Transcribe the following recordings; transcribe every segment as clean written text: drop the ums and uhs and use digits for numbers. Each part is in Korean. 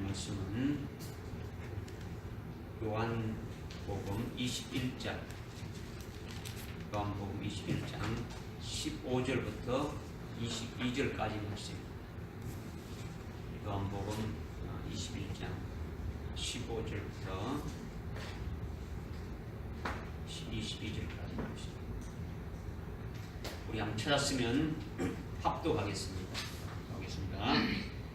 말씀은 요한복음 21장 15절부터 22절까지 말씀. 요한복음 21장 15절부터 22절까지 말씀. 우리 한번 찾았으면 합독하겠습니다.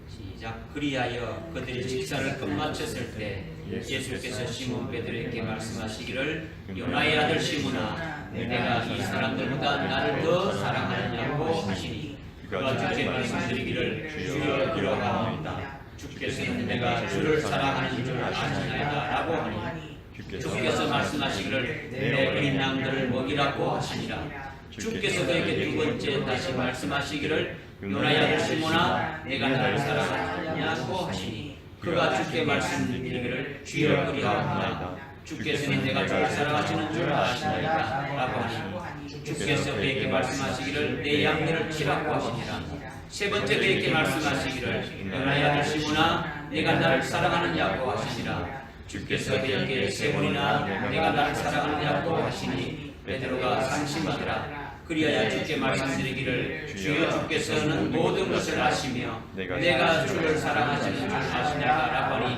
시작. 그리하여 그들이 식사를 끝마쳤을 때 예수께서 시몬 베드로에게 말씀하시기를, 요나의 아들 시몬아, 내가 이 사람들보다 나를 더 사랑하느냐고 하시니, 그가 주께 말씀드리기를, 주여 이러하옵나이다. 주께서는 내가 주를 사랑하는 줄 아시나이다 라고 하니, 주께서 말씀하시기를 내 어린 양들을 먹이라고 하시니라. 주께서 그에게 두 번째 다시 말씀하시기를, 요나의 아들 시몬아, 내가 나를 사랑하느냐고 하시니, 그가 주께 말씀드리기를, 주여 그리하옵나이다. 주께서는 내가 주를 사랑하시는 줄 아시나이다 라고 하시니, 주께서 그에게 말씀하시기를, 내 양들을 치라고 하시니라. 세 번째 그에게 말씀하시기를, 요나의 아들 시몬아, 내가 나를 사랑하느냐고 하시니라. 주께서 그에게 세 번이나 내가 나를 사랑하느냐고 하시니, 베드로가 상심하더라. 그리하여 주께 말씀드리기를, 주여 주께서는 모든 것을 아시며 내가 주를 사랑하시는 줄 아시냐라고 하니,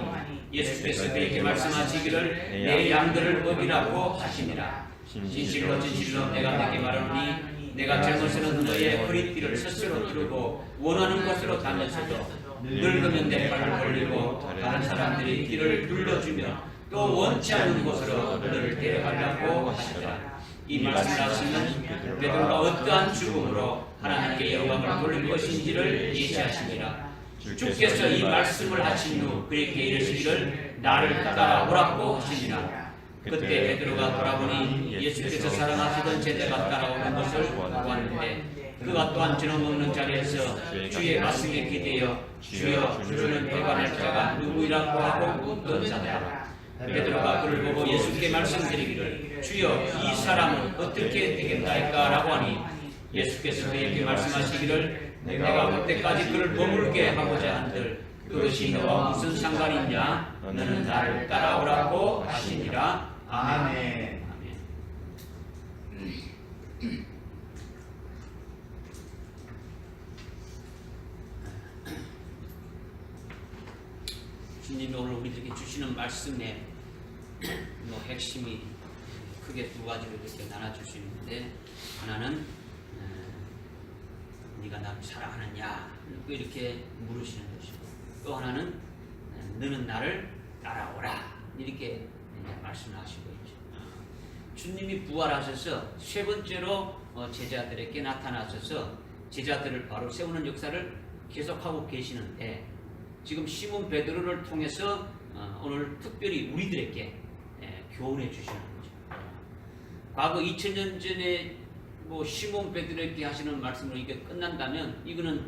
예수께서 그에게 말씀하시기를, 내 양들을 먹이라고 하시니라. 진실로 진실로 내가 너에게 말하노니, 내가 젊어서는 너의 허리띠를 스스로 두르고 원하는 곳으로 다녔어도 늙으면 내 발을 벌리고 다른 사람들이 길을 눌러주며 또 원치 않는 곳으로 너를 데려가려고 하시더라. 이 말씀을 하시면 베드로가 어떠한 죽음으로 하나님께 영광을 돌릴 것인지를 예시하시니라. 주께서 이 말씀을 하신 후 그에게 이르시기를, 나를 따라오라고 하시니라. 그때 베드로가 돌아보니 예수께서 사랑하시던 제자가 따라오는 것을 보았는데, 그가 또한 저녁 먹는 자리에서 주의 말씀에 기대어 주여 주는 배반할 자가 누구이라고 하고 묻던 자더라. 베드로가 그를 보고 예수께 말씀드리기를, 주여 이 사람은 어떻게 되겠나이까 라고 하니, 예수께서 그에게 말씀하시기를, 내가 그때까지 그를 머물게 하고자 한들 그것이 너와 무슨 상관이냐? 너는 나를 따라오라고 하시니라. 아멘. 주님이 오늘 우리들에게 주시는 말씀에 핵심이 크게 두 가지로 이렇게 나눠줄 수 있는데, 하나는 네가 나를 사랑하느냐 이렇게 물으시는 것이고, 또 하나는 너는 나를 따라오라 이렇게 말씀하시고 있죠. 주님이 부활하셔서 세 번째로 제자들에게 나타나셔서 제자들을 바로 세우는 역사를 계속하고 계시는데, 지금 시몬 베드로를 통해서 오늘 특별히 우리들에게 교훈해 주시는 거죠. 과거 2000년 전에 시몬 베드로에게 하시는 말씀으로 이게 끝난다면 이거는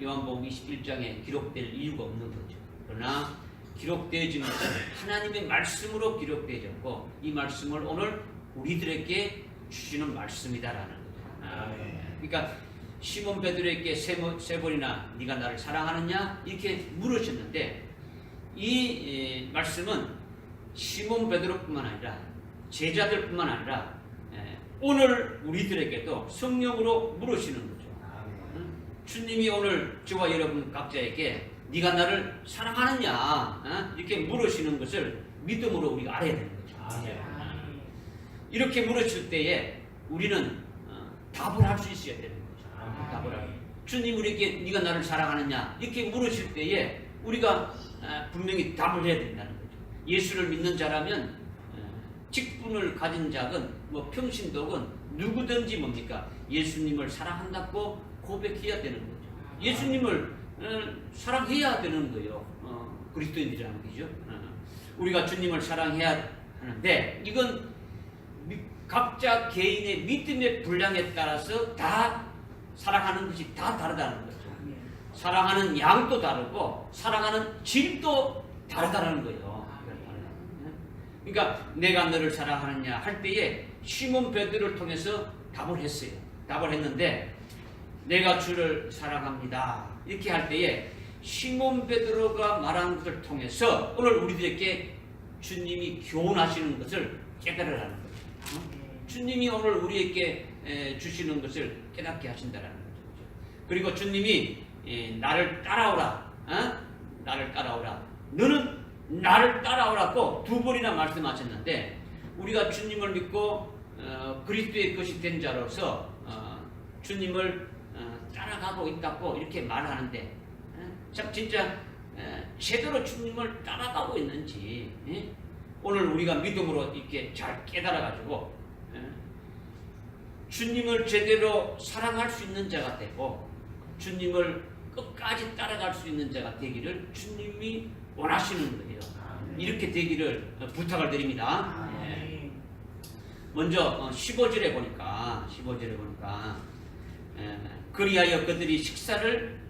요한복음 21장에 기록될 이유가 없는 거죠. 그러나 기록되어지는 것은 하나님의 말씀으로 되어졌고, 이 말씀을 오늘 우리들에게 주시는 말씀이다라는 거죠. 그러니까 시몬 베드로에게 세 번이나 네가 나를 사랑하느냐 이렇게 물으셨는데, 이 말씀은 시몬 베드로뿐만 아니라 제자들뿐만 아니라 오늘 우리들에게도 성령으로 물으시는 거죠. 주님이 오늘 저와 여러분 각자에게 네가 나를 사랑하느냐 이렇게 물으시는 것을 믿음으로 우리가 알아야 되는 거죠. 이렇게 물으실 때에 우리는 답을 할 수 있어야 되는 거죠. 주님 우리에게 네가 나를 사랑하느냐 이렇게 물으실 때에 우리가 분명히 답을 해야 된다는 거죠. 예수를 믿는 자라면 직분을 가진 자건 평신도건 누구든지 뭡니까? 예수님을 사랑한다고 고백해야 되는 거죠. 예수님을 사랑해야 되는 거예요. 그리스도인들이라는 거죠. 우리가 주님을 사랑해야 하는데, 이건 각자 개인의 믿음의 분량에 따라서 다 사랑하는 것이 다 다르다는 거죠. 사랑하는 양도 다르고 사랑하는 질도 다르다는 거예요. 그러니까 내가 너를 사랑하느냐 할 때에 시몬 베드로를 통해서 답을 했어요. 답을 했는데, 내가 주를 사랑합니다 이렇게 할 때에 시몬 베드로가 말한 것을 통해서 오늘 우리들에게 주님이 교훈하시는 것을 깨달으라는 거죠. 주님이 오늘 우리에게 주시는 것을 깨닫게 하신다라는 거죠. 그리고 주님이 나를 따라오라, 나를 따라오라. 너는 나를 따라오라고 두 번이나 말씀하셨는데 우리가 주님을 믿고 그리스도의 것이 된 자로서 주님을 따라가고 있다고 이렇게 말하는데 참 진짜 제대로 주님을 따라가고 있는지 오늘 우리가 믿음으로 이렇게 잘 깨달아가지고 주님을 제대로 사랑할 수 있는 자가 되고 주님을 끝까지 따라갈 수 있는 자가 되기를 주님이 원하시는 거예요. 이렇게 되기를 부탁을 드립니다. 먼저 15절에 보니까 그리하여 그들이 식사를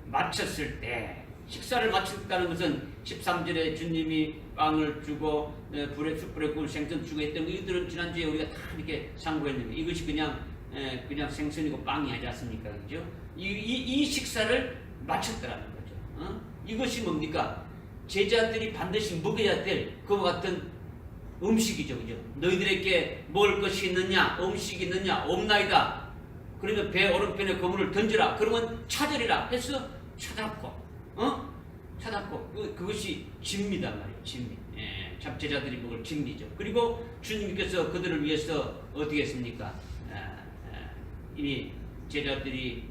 마쳤다는 것은 13절에 주님이 빵을 주고 불에 숯불에 구운 생선 주고 했던 이들은 지난주에 우리가 다 이렇게 상고했는데 이것이 그냥 생선이고 빵이 아니지 않습니까? 그죠? 이 식사를 마쳤더라는 거죠. 이것이 뭡니까? 제자들이 반드시 먹어야 될 그와 같은 음식이죠. 그죠? 너희들에게 먹을 것이 있느냐? 음식이 있느냐? 없나이다. 그러면 배 오른편에 그물을 던져라. 그러면 찾으리라 해서 찾았고 그것이 진미다 말이에요. 진미. 참 제자들이 먹을 진미죠. 그리고 주님께서 그들을 위해서 어떻게 했습니까? 이미 제자들이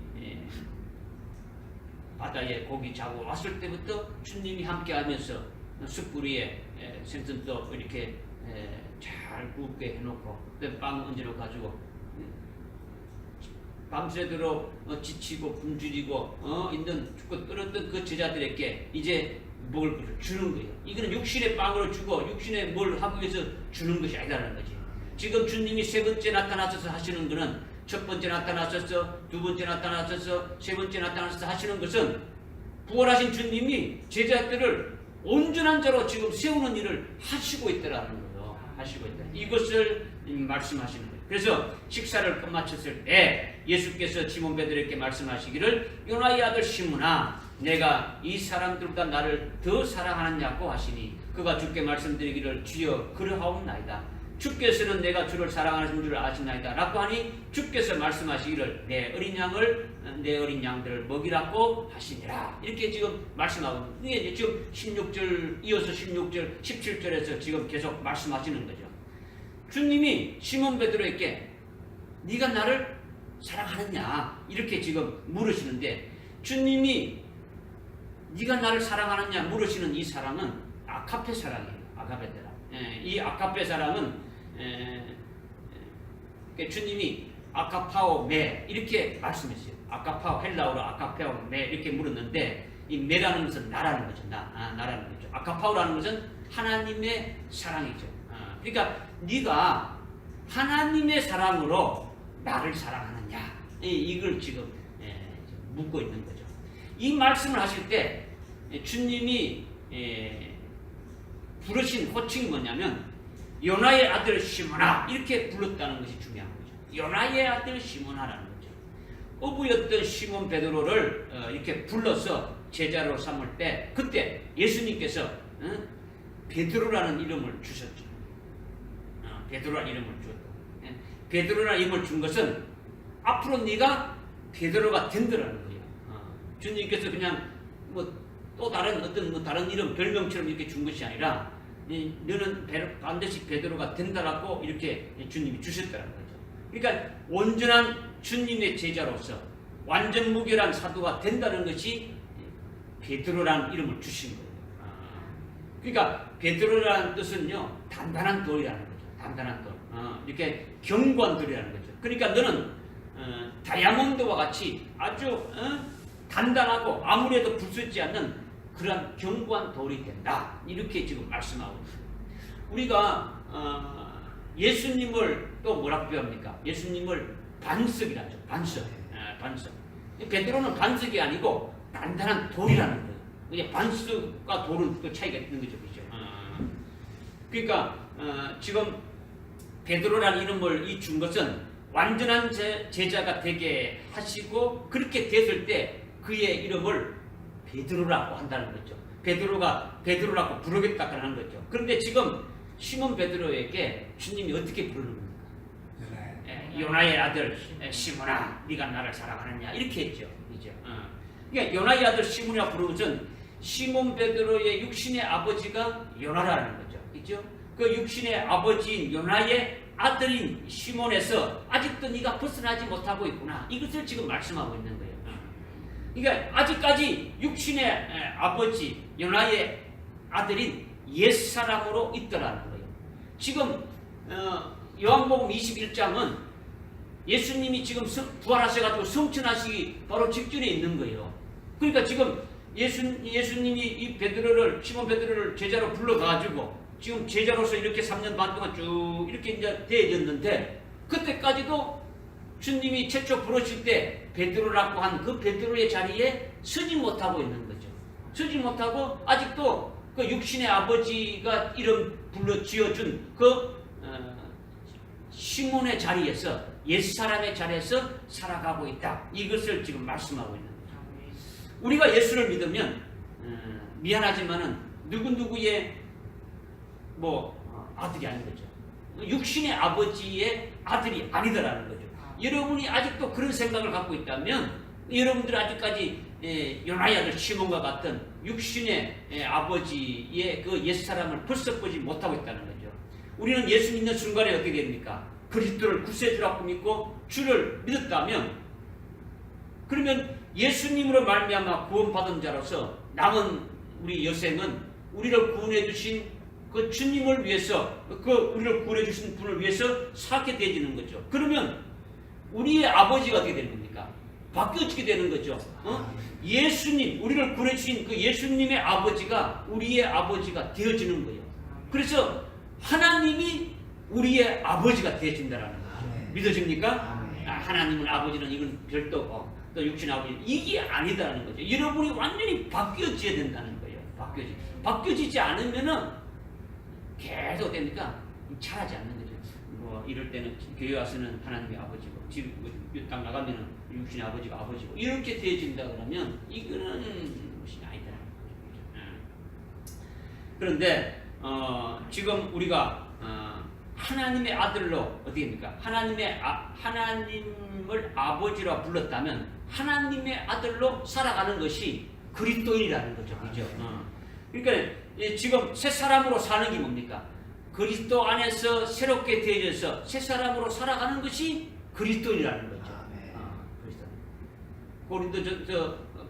바다에 고기 잡고 왔을 때부터 주님이 함께하면서 숯불 위에 생선도 이렇게 잘 굽게 해놓고 빵 얹어 가지고 밤새도록 지치고 굶주리고 있는 죽고 끓었던 그 제자들에게 이제 먹을 것을 주는 거예요. 이거는 육신의 빵으로 주고 육신의 뭘 하기 위해서 주는 것이 아니라는 거지. 지금 주님이 세 번째 나타나셔서 하시는 것은 첫 번째 나타나셔서 두 번째 나타나셔서 세 번째 나타나셔서 하시는 것은 부활하신 주님이 제자들을 온전한 자로 지금 세우는 일을 하시고 있다라는 거예요. 하시고 있다. 이것을 말씀하시는 거예요. 그래서 식사를 끝마쳤을 때 예수께서 시몬 베드로에게 말씀하시기를 요나의 아들 시몬아 내가 이 사람들보다 나를 더 사랑하느냐고 하시니 그가 주께 말씀드리기를 주여 그러하옵나이다. 주께서는 내가 주를 사랑하는 줄 아시나이다 라고 하니 주께서 말씀하시기를 내 어린 양들을 먹이라고 하시니라. 이렇게 지금 말씀하고 이게 지금 16절 이어서 16절 17절에서 지금 계속 말씀하시는 거죠. 주님이 시몬 베드로에게 네가 나를 사랑하느냐 이렇게 지금 물으시는데 주님이 네가 나를 사랑하느냐 물으시는 이 사랑은 아카페 사랑이에요. 아카페 사랑. 이 아카페 사랑은 주님이 아카파오 메 이렇게 말씀했어요. 아카파오 헬라어로 아카페오 메 이렇게 물었는데 이 메라는 것은 나라는 거죠. 나라는 거죠. 아카파오라는 것은 하나님의 사랑이죠. 그러니까 네가 하나님의 사랑으로 나를 사랑하느냐 이걸 지금 묻고 있는 거죠. 이 말씀을 하실 때 주님이 부르신 호칭이 뭐냐면 요나의 아들 시몬아 이렇게 불렀다는 것이 중요한 거죠. 요나의 아들 시몬아라는 거죠. 어부였던 시몬 베드로를 이렇게 불러서 제자로 삼을 때 그때 예수님께서 베드로라는 이름을 주셨죠. 베드로라는 이름을 주었다. 베드로라는 이름을 준 것은 앞으로 네가 베드로가 된다라는 거예요. 주님께서 그냥 또 다른 다른 이름 별명처럼 이렇게 준 것이 아니라 너는 반드시 베드로가 된다라고 이렇게 주님이 주셨다는 거죠. 그러니까 온전한 주님의 제자로서 완전 무결한 사도가 된다는 것이 베드로라는 이름을 주신 거예요. 그러니까 베드로라는 뜻은요 단단한 돌이라는 거죠. 단단한 돌. 이렇게 견고한 돌이라는 거죠. 그러니까 너는 다이아몬드와 같이 아주 단단하고 아무래도 부수지 않는 그러한 견고한 돌이 된다. 이렇게 지금 말씀하고 있습니다. 우리가 예수님을 또 뭐라고 표현합니까? 예수님을 반석이라죠. 반석. 반석. 베드로는 반석이 아니고 단단한 돌이라는 거예요. 이제 반석과 돌은 그 차이가 있는 거죠. 그렇죠? 그러니까 지금 베드로라는 이름을 준 것은 완전한 제자가 되게 하시고 그렇게 됐을 때 그의 이름을 베드로라고 한다는 거죠. 베드로가 베드로라고 부르겠다는 거죠. 그런데 지금 시몬 베드로에게 주님이 어떻게 부르는 겁니까? 요나의 아들 시몬아, 네가 나를 사랑하느냐 이렇게 했죠. 그죠? 그러니까 요나의 아들 시몬이라 부르는 것은 시몬 베드로의 육신의 아버지가 요나라는 거죠. 그죠? 그 육신의 아버지인 요나의 아들인 시몬에서 아직도 네가 벗어나지 못하고 있구나. 이것을 지금 말씀하고 있는 거예요. 그러니까 아직까지 육신의 아버지 요나의 아들인 옛사람으로 있더라는 거예요. 지금 요한복음 21장은 예수님이 지금 부활하셔가지고 성천하시기 바로 직전에 있는 거예요. 그러니까 지금 예수님이 이 베드로를, 시몬 베드로를 제자로 불러가지고 지금 제자로서 이렇게 3년 반 동안 쭉 이렇게 이제 되어졌는데, 그때까지도 주님이 최초 부르실 때 베드로라고 한 그 베드로의 자리에 서지 못하고 있는 거죠. 서지 못하고 아직도 그 육신의 아버지가 이름 불러 지어준 그 시몬의 자리에서, 옛사람의 자리에서 살아가고 있다. 이것을 지금 말씀하고 있는 거죠. 우리가 예수를 믿으면 미안하지만은 누구누구의 아들이 아닌 거죠. 육신의 아버지의 아들이 아니더라는 거죠. 여러분이 아직도 그런 생각을 갖고 있다면 여러분들 아직까지 요나의 아들 시몬과 같은 육신의 아버지의 그 옛사람을 벌써 보지 못하고 있다는 거죠. 우리는 예수 믿는 순간에 어떻게 됩니까? 그리스도를 구세주라고 믿고 주를 믿었다면, 그러면 예수님으로 말미암아 구원받은 자로서 남은 우리 여생은 우리를 구원해 주신 그 주님을 위해서, 그 우리를 구원해 주신 분을 위해서 살게 되어지는 거죠. 그러면 우리의 아버지가 어떻게 되는 겁니까? 바뀌어지게 되는 거죠. 예수님, 우리를 구원해 주신 그 예수님의 아버지가 우리의 아버지가 되어지는 거예요. 그래서 하나님이 우리의 아버지가 되어진다는 거죠. 믿어집니까? 하나님은 아버지는 이건 별도고 또 육신 아버지 이게 아니다라는 거죠. 여러분이 완전히 바뀌어져야 된다는 거예요. 바뀌어지지 않으면은 계속 됩니까? 잘하지 않는 거죠. 이럴 때는 교회 와서는 하나님의 아버지고, 집 땅 나가면은 육신의 아버지가 아버지고, 이렇게 되어진다 그러면 이거는 것이 아니다라는 거죠. 그런데 지금 우리가 하나님의 아들로 어떻게 됩니까? 하나님을 아버지로 불렀다면 하나님의 아들로 살아가는 것이 그리스도인이라는 거죠. 그죠? 그러니까 지금 새 사람으로 사는 게 뭡니까? 그리스도 안에서 새롭게 되어져서 새 사람으로 살아가는 것이 그리스도인이라는 거죠.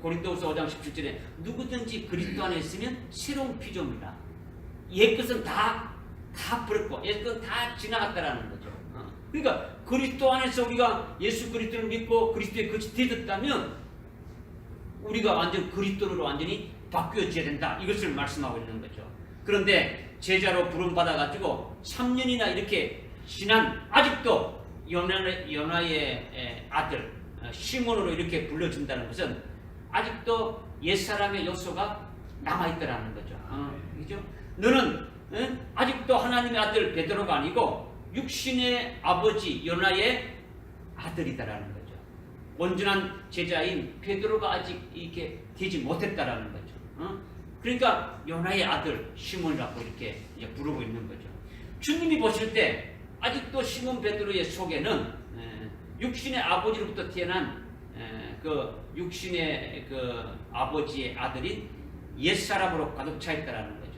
고린도후서 5장 17절에 누구든지 그리스도 안에 있으면 새로운 피조물이라. 옛것은 다 버렸고 옛것은 다 지나갔다라는 거죠. 그러니까 그리스도 안에서 우리가 예수 그리스도를 믿고 그리스도의 것이 되었다면 우리가 완전 그리스도로 완전히 바뀌어져야 된다. 이것을 말씀하고 있는 거죠. 그런데 제자로 부름받아가지고 3년이나 이렇게 지난 아직도 요나의 아들 시몬으로 이렇게 불러준다는 것은 아직도 옛사람의 요소가 남아있더라는 거죠. 그죠? 너는 아직도 하나님의 아들 베드로가 아니고 육신의 아버지 요나의 아들이다라는 거죠. 온전한 제자인 베드로가 아직 이렇게 되지 못했다라는 거죠. 그러니까 요나의 아들 시몬이라고 이렇게 부르고 있는 거죠. 주님이 보실 때 아직도 시몬 베드로의 속에는 육신의 아버지로부터 태어난 그 육신의 그 아버지의 아들인 옛사람으로 가득 차 있다라는 거죠.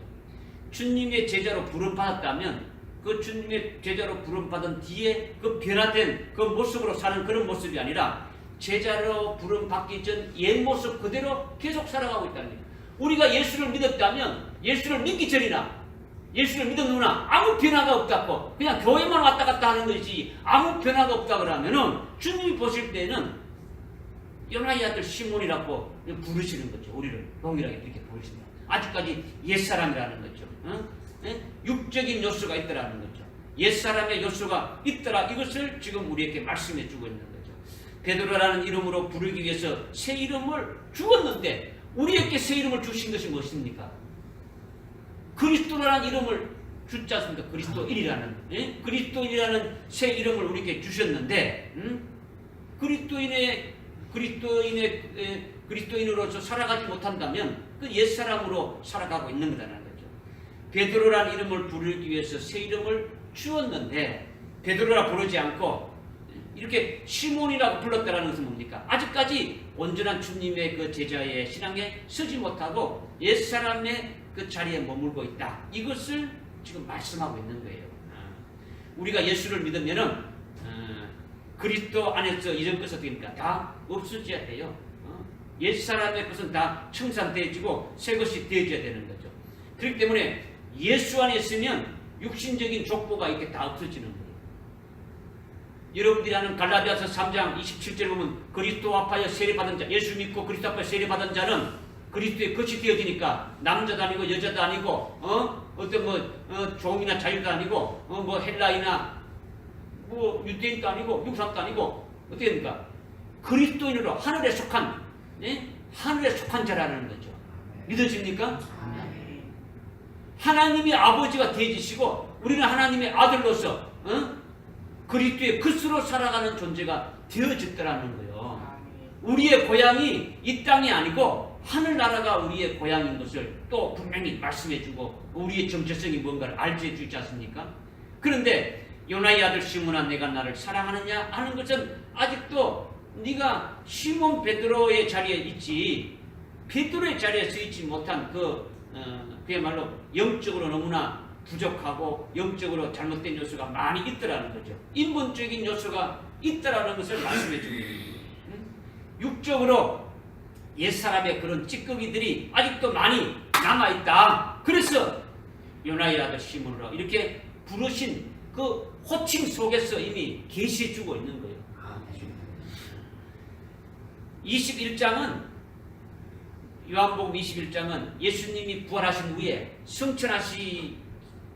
주님의 제자로 부름받았다면 그 주님의 제자로 부름받은 뒤에 그 변화된 그 모습으로 사는 그런 모습이 아니라 제자로 부름받기 전 옛 모습 그대로 계속 살아가고 있다는 거예요. 우리가 예수를 믿었다면 예수를 믿기 전이나 예수를 믿었느나 아무 변화가 없다고 그냥 교회만 왔다 갔다 하는 것이지 아무 변화가 없다 그러면은 주님이 보실 때는 요나의 아들 시몬이라고 부르시는 거죠. 우리를 동일하게 이렇게 보십니다. 아직까지 옛사람이라는 거죠. 육적인 요소가 있더라는 거죠. 옛사람의 요소가 있더라. 이것을 지금 우리에게 말씀해 주고 있는 거죠. 베드로라는 이름으로 부르기 위해서 새 이름을 주었는데 우리에게 새 이름을 주신 것이 무엇입니까? 그리스도라는 이름을 주지 않습니까? 그리스도인이라는 그리스도인이라는 새 이름을 우리에게 주셨는데 그리스도인의 그리스도인으로서 살아가지 못한다면 그 옛사람으로 살아가고 있는 거다라는 거죠. 베드로란 이름을 부르기 위해서 새 이름을 주었는데 베드로라 부르지 않고 이렇게 시몬이라고 불렀다라는 것은 뭡니까? 아직까지 온전한 주님의 그 제자의 신앙에 서지 못하고 옛사람의 그 자리에 머물고 있다. 이것을 지금 말씀하고 있는 거예요. 우리가 예수를 믿으면은 그리스도 안에서 이런 것은 됩니까? 다 없어져야 돼요. 옛사람의 것은 다 청산되어지고 새 것이 되어져야 되는 거죠. 그렇기 때문에 예수 안에 있으면 육신적인 족보가 이렇게 다 없어지는 거예요. 여러분들이 아는 갈라디아서 3장 27절 보면 그리스도 앞하여 세례받은 자, 예수 믿고 그리스도 앞하여 세례받은 자는 그리스도의 것이 되어지니까 남자도 아니고 여자도 아니고 어떤 종이나 자유도 아니고 뭐 헬라이나 뭐 유대인도 아니고 미국 사람도 아니고 어떻게 됩니까? 그리스도인으로 하늘에 속한 하늘에 속한 자라는 거죠. 믿어집니까? 하나님이 아버지가 되어지시고 우리는 하나님의 아들로서 그리스도의 것으로 살아가는 존재가 되어졌더라는 거예요. 우리의 고향이 이 땅이 아니고 하늘나라가 우리의 고향인 것을 또 분명히 말씀해주고 우리의 정체성이 뭔가를 알게 해주지 않습니까? 그런데 요나의 아들 시몬아 내가 나를 사랑하느냐 하는 것은 아직도 네가 시몬 베드로의 자리에 있지 베드로의 자리에 서 있지 못한 그야말로 영적으로 너무나 부족하고 영적으로 잘못된 요소가 많이 있더라는 거죠. 인본적인 요소가 있더라는 것을 말씀해 주고 있는 거예요. 육적으로 옛사람의 그런 찌꺼기들이 아직도 많이 남아있다. 그래서 요나의 아들 시몬으로 이렇게 부르신 그 호칭 속에서 이미 계시해 주고 있는 거예요. 21장은 요한복음 21장은 예수님이 부활하신 후에 승천하시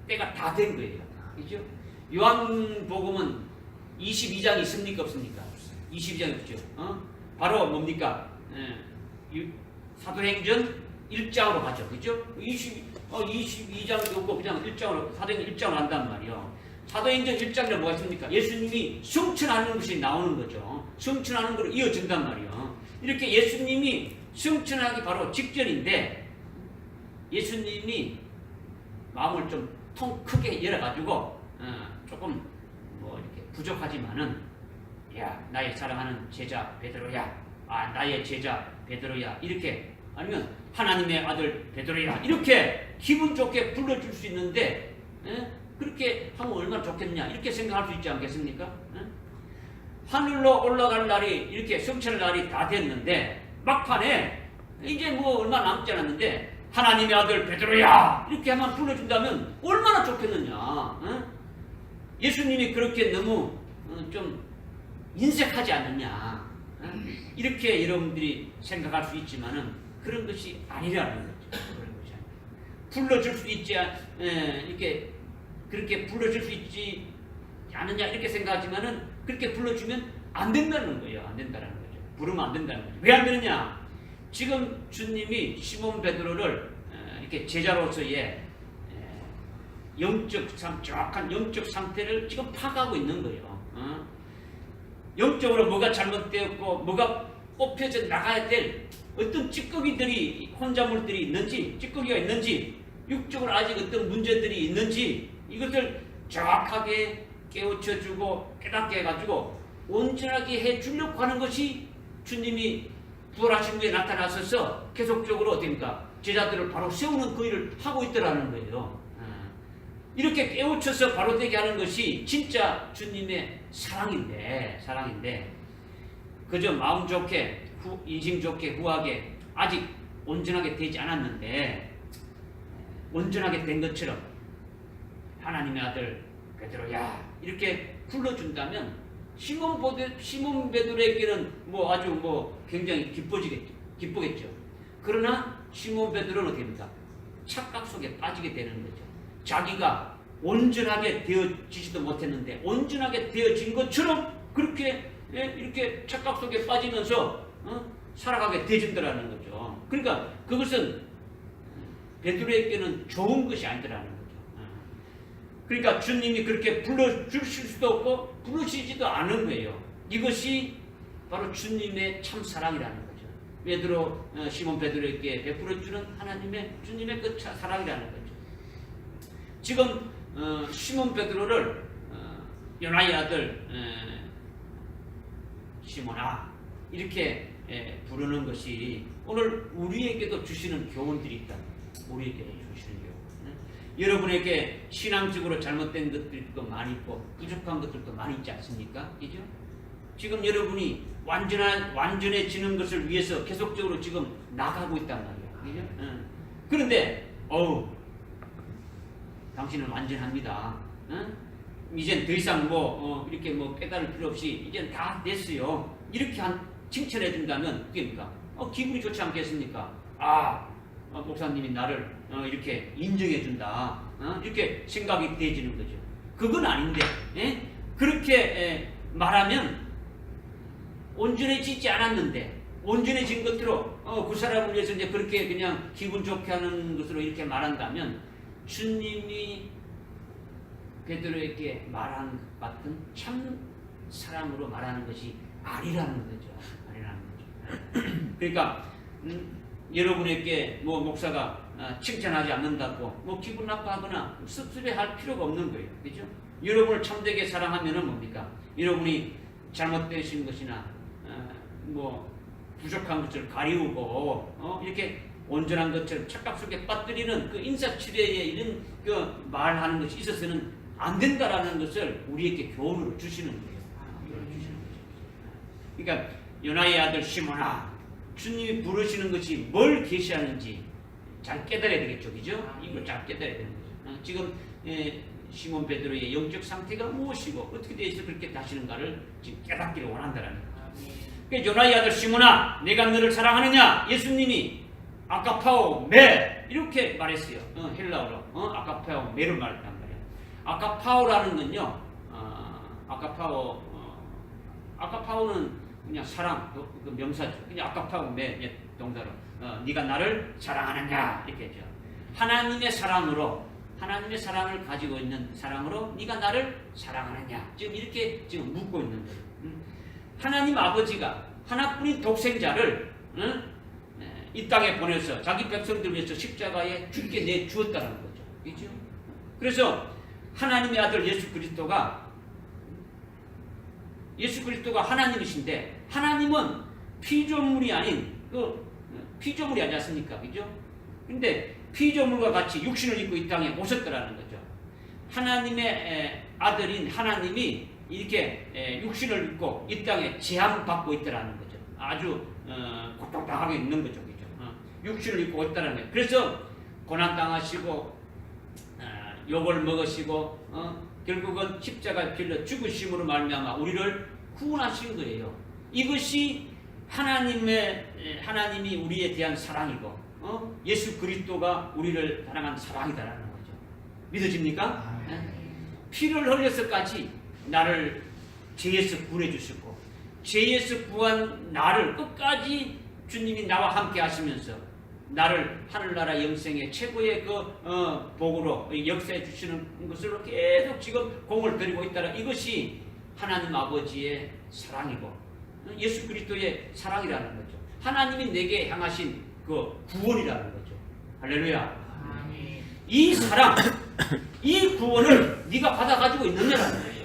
때가 다 된 거예요. 그죠? 요한복음은 22장이 있습니까? 없습니까? 22장이 없죠. 바로 뭡니까? 사도행전 1장으로 가죠. 그죠? 22장도 없고 그냥 1장으로, 사도행전 1장으로 한단 말이에요. 사도행전 1장에 뭐가 있습니까? 예수님이 승천하는 것이 나오는 거죠. 승천하는 걸로 이어진단 말이에요. 이렇게 예수님이 승천하기 바로 직전인데 예수님이 마음을 좀 통 크게 열어가지고 조금 뭐 이렇게 부족하지만은 야 나의 사랑하는 제자 베드로야, 나의 제자 베드로야 이렇게 아니면 하나님의 아들 베드로야 이렇게 기분 좋게 불러줄 수 있는데 그렇게 하면 얼마나 좋겠냐 이렇게 생각할 수 있지 않겠습니까? 하늘로 올라갈 날이 이렇게 승천할 날이 다 됐는데 막판에 이제 뭐 얼마 남지 않았는데 하나님의 아들 베드로야 이렇게 한번 불러준다면 얼마나 좋겠느냐. 예수님이 그렇게 너무 좀 인색하지 않느냐 이렇게 여러분들이 생각할 수 있지만은 그런 것이 아니라는 거죠. 그런 것이 아니라 불러줄 수 있지 이렇게 그렇게 불러줄 수 있지 않느냐 이렇게 생각하지만은 그렇게 불러주면 안 된다는 거예요. 안 된다는 거죠. 부르면 안 된다는 거죠. 왜 안 되느냐? 지금 주님이 시몬 베드로를 이렇게 제자로서의 정확한 영적 상태를 지금 파악하고 있는 거예요. 영적으로 뭐가 잘못되었고 뭐가 뽑혀져 나가야 될 어떤 찌꺼기들이 혼자물들이 있는지 찌꺼기가 있는지 육적으로 아직 어떤 문제들이 있는지 이것을 정확하게 깨우쳐주고 깨닫게 해가지고 온전하게 해주려고 하는 것이 주님이 부활하신 후에 나타나셔서 계속적으로 어떻습니까? 제자들을 바로 세우는 그 일을 하고 있더라는 거예요. 이렇게 깨우쳐서 바로 되게 하는 것이 진짜 주님의 사랑인데 그저 마음 좋게 인심 좋게 후하게 아직 온전하게 되지 않았는데 온전하게 된 것처럼 하나님의 아들 베드로야 이렇게 불러준다면 시몬 베드로에게는 뭐 아주 뭐 굉장히 기쁘겠죠. 그러나 시몬 베드로는 됩니다. 착각 속에 빠지게 되는 거죠. 자기가 온전하게 되어지지도 못했는데 온전하게 되어진 것처럼 그렇게 이렇게 착각 속에 빠지면서 살아가게 되진다라는 거죠. 그러니까 그것은 베드로에게는 좋은 것이 아니더라는 거죠. 그러니까 주님이 그렇게 불러주실 수도 없고 부르시지도 않은 거예요. 이것이 바로 주님의 참 사랑이라는 거죠. 시몬 베드로에게 베풀어 주는 주님의 그 사랑이라는 거죠. 지금 시몬 베드로를 요나의 아들 시몬아 이렇게 부르는 것이 오늘 우리에게도 주시는 교훈들이 있다. 우리에게도 주시는 교훈. 여러분에게 신앙적으로 잘못된 것들도 많이 있고 부족한 것들도 많이 있지 않습니까? 그죠? 지금 여러분이 완전해지는 것을 위해서 계속적으로 지금 나가고 있단 말이에요. 그죠? 그런데 당신은 완전합니다. 이젠 더 이상 이렇게 깨달을 필요 없이 이젠 다 됐어요. 이렇게 칭찬해 준다면 그게니까 기분이 좋지 않겠습니까? 목사님이 나를 이렇게 인정해 준다. 이렇게 생각이 되어지는 거죠. 그건 아닌데 그렇게 말하면 온전해지지 않았는데 온전해진 것으로 그 사람을 위해서 이제 그렇게 그냥 기분 좋게 하는 것으로 이렇게 말한다면 주님이 베드로에게 말한 것 같은 참 사랑으로 말하는 것이 아니라는 거죠. 그러니까 여러분에게 목사가 칭찬하지 않는다고 기분 나빠하거나 씁쓸해할 필요가 없는 거예요. 그죠? 여러분을 참되게 사랑하면은 뭡니까? 여러분이 잘못되신 것이나 부족한 것을 가리우고 이렇게 온전한 것처럼 착각 속에 빠뜨리는 그 인사치레에 이런 그 말하는 것이 있어서는 안 된다라는 것을 우리에게 교훈으로 주시는 거예요. 그러니까 요나의 아들 시몬아, 주님이 부르시는 것이 뭘 계시하는지 잘 깨달아야 되겠죠, 그죠? 이걸 잘 깨달아야 되는 거죠. 지금 시몬 베드로의 영적 상태가 무엇이고 어떻게 돼서 그렇게 다시는가를 지금 깨닫기를 원한다라는 거죠. 그러니까 요나의 아들 시몬아, 내가 너를 사랑하느냐? 예수님이 아가파오 메 이렇게 말했어요. 헬라어로 아가파오 메로 말했단 말이야. 아가파오라는 건요, 아가파오는 그냥 사랑, 그 명사죠. 그냥 아가파오 메 동사로 네가 나를 사랑하느냐 이렇게 했죠. 하나님의 사랑을 가지고 있는 사랑으로 네가 나를 사랑하느냐 지금 이렇게 지금 묻고 있는 거예요. 하나님 아버지가 하나뿐인 독생자를 이 땅에 보내서 자기 백성들 위해서 십자가에 죽게 내주었다는 거죠. 그렇죠? 그래서 하나님의 아들 예수 그리스도가 하나님이신데 하나님은 피조물이 아닌 피조물이 아니지 않습니까? 그죠? 근데 피조물과 같이 육신을 입고 이 땅에 오셨더라는 거죠. 하나님의 아들인 하나님이 이렇게 육신을 입고 이 땅에 제한받고 있더라는 거죠. 아주 고통당하게 있는 거죠. 그죠? 육신을 입고 있다는 거예요. 그래서 고난당하시고 욕을 먹으시고 결국은 십자가에 빌려 죽으심으로 말미암아 우리를 구원하신 거예요. 이것이 하나님이 우리에 대한 사랑이고 예수 그리스도가 우리를 사랑한 사랑이다라는 거죠. 믿어집니까? 피를 흘려서까지 나를 죄에서 구원해 주셨고 죄에서 구한 나를 끝까지 주님이 나와 함께 하시면서 나를 하늘나라 영생의 최고의 복으로 역사해 주시는 것으로 계속 지금 공을 들이고 있다라. 이것이 하나님 아버지의 사랑이고 예수 그리스도의 사랑이라는 거죠. 하나님이 내게 향하신 그 구원이라는 거죠. 할렐루야. 이 사랑, 이 구원을 네가 받아가지고 있느냐라는 거죠.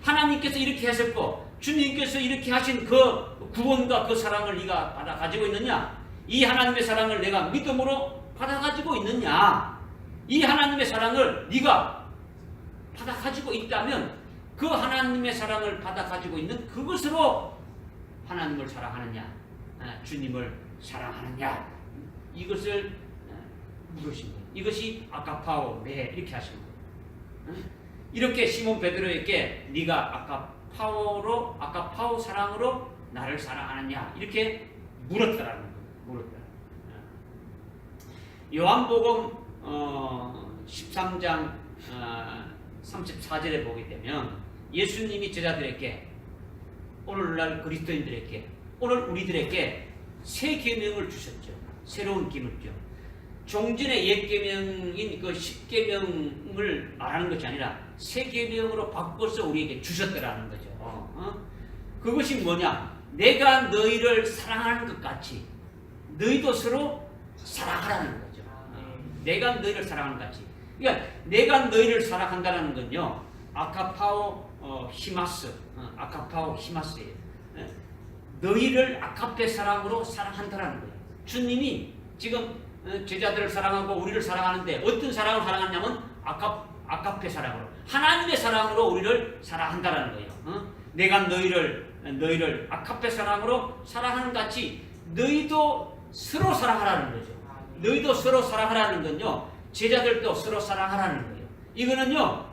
하나님께서 이렇게 하셨고 주님께서 이렇게 하신 그 구원과 그 사랑을 네가 받아가지고 있느냐? 이 하나님의 사랑을 내가 믿음으로 받아가지고 있느냐? 이 하나님의 사랑을 네가 받아가지고 있다면 그 하나님의 사랑을 받아가지고 있는 그것으로 하나님을 사랑하느냐? 주님을 사랑하느냐? 이것을 물으신 거예요. 이것이 아가파오 메 이렇게 하신 거예요. 이렇게 시몬 베드로에게 네가 아가파오 사랑으로 나를 사랑하느냐? 이렇게 물었다라는 거예요. 요한복음 13장 34절에 보게 되면 예수님이 제자들에게 오늘날 그리스도인들에게 오늘 우리들에게 새 계명을 주셨죠. 새로운 계명이죠. 종전의 옛 계명인 그 10계명을 말하는 것이 아니라 새 계명으로 바꿔서 우리에게 주셨더라는 거죠. 그것이 뭐냐? 내가 너희를 사랑하는 것 같이 너희도 서로 사랑하라는 거죠. 내가 너희를 사랑하는 것 같이. 그러니까 내가 너희를 사랑한다는 건요. 아카파오 히마스, 아카파오 히마스예요. 너희를 아카페 사랑으로 사랑한다는 거예요. 주님이 지금 제자들을 사랑하고 우리를 사랑하는데 어떤 사랑을 사랑하냐면 아카페 사랑으로, 하나님의 사랑으로 우리를 사랑한다는 거예요. 내가 너희를 아카페 사랑으로 사랑하는 같이 너희도 서로 사랑하라는 거죠. 너희도 서로 사랑하라는 건요, 제자들도 서로 사랑하라는 거예요. 이거는요,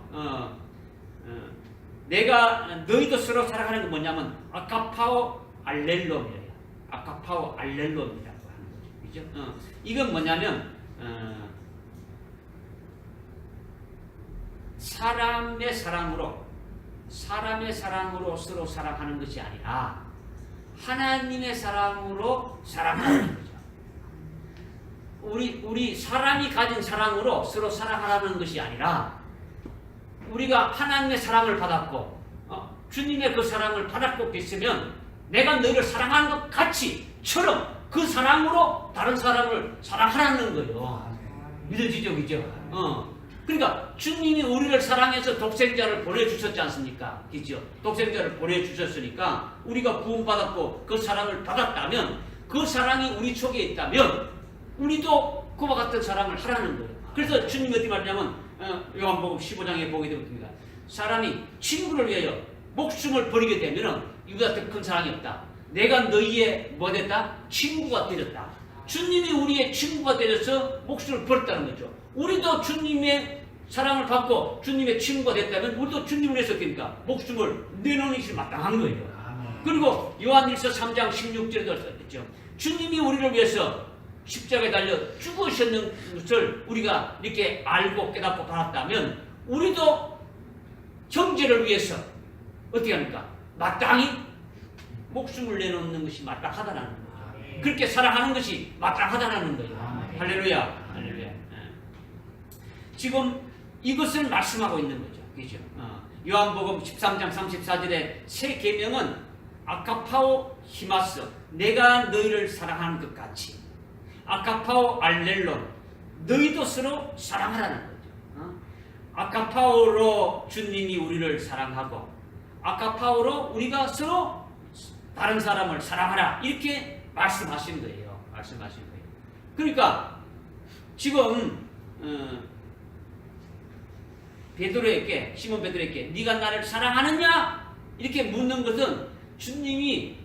내가 너희도 서로 사랑하는 건 뭐냐면 아카파오 알렐롬이에요. 아카파오 알렐롬이라고 하는 거죠. 그죠? 이건 뭐냐면 사람의 사랑으로 서로 사랑하는 것이 아니라 하나님의 사랑으로 사랑하는 거죠. 우리 사람이 가진 사랑으로 서로 사랑하라는 것이 아니라 우리가 하나님의 사랑을 받았고 주님의 그 사랑을 받았고 있으면 내가 너희를 사랑하는 것 같이처럼 그 사랑으로 다른 사람을 사랑하라는 거예요. 믿어지죠? 그죠? 그러니까 주님이 우리를 사랑해서 독생자를 보내주셨지 않습니까? 그죠? 독생자를 보내주셨으니까 우리가 구원받았고 그 사랑을 받았다면 그 사랑이 우리 속에 있다면 우리도 그와 같은 사랑을 하라는 거예요. 그래서 주님이 어떻게 말하냐면 요한복음 15장에 보게 됩니다. 사람이 친구를 위하여 목숨을 버리게 되면 이보다 더 큰 사랑이 없다. 내가 너희의 뭐 됐다? 친구가 되었다. 주님이 우리의 친구가 되어서 목숨을 버렸다는 거죠. 우리도 주님의 사랑을 받고 주님의 친구가 됐다면 우리도 주님을 위해서 됩니까? 목숨을 내놓는 것이 마땅한 거예요. 그리고 요한일서 3장 16절에도 썼죠. 주님이 우리를 위해서 십자가에 달려 죽으셨는 것을 우리가 이렇게 알고 깨닫고 받았다면 우리도 형제를 위해서 어떻게 합니까? 마땅히 목숨을 내놓는 것이 마땅하다는 거예요. 그렇게 사랑하는 것이 마땅하다는 거예요. 할렐루야. 할렐루야. 지금 이것을 말씀하고 있는 거죠. 그죠? 요한복음 13장 34절에 새 계명은 아카파오 히마스, 내가 너희를 사랑하는 것 같이, 아카파오 알렐론, 너희도 서로 사랑하라는 거죠. 아카파오로 주님이 우리를 사랑하고 아카파오로 우리가 서로 다른 사람을 사랑하라, 이렇게 말씀하신 거예요. 말씀하신 거예요. 그러니까 지금 베드로에게, 시몬 베드로에게 네가 나를 사랑하느냐 이렇게 묻는 것은 주님이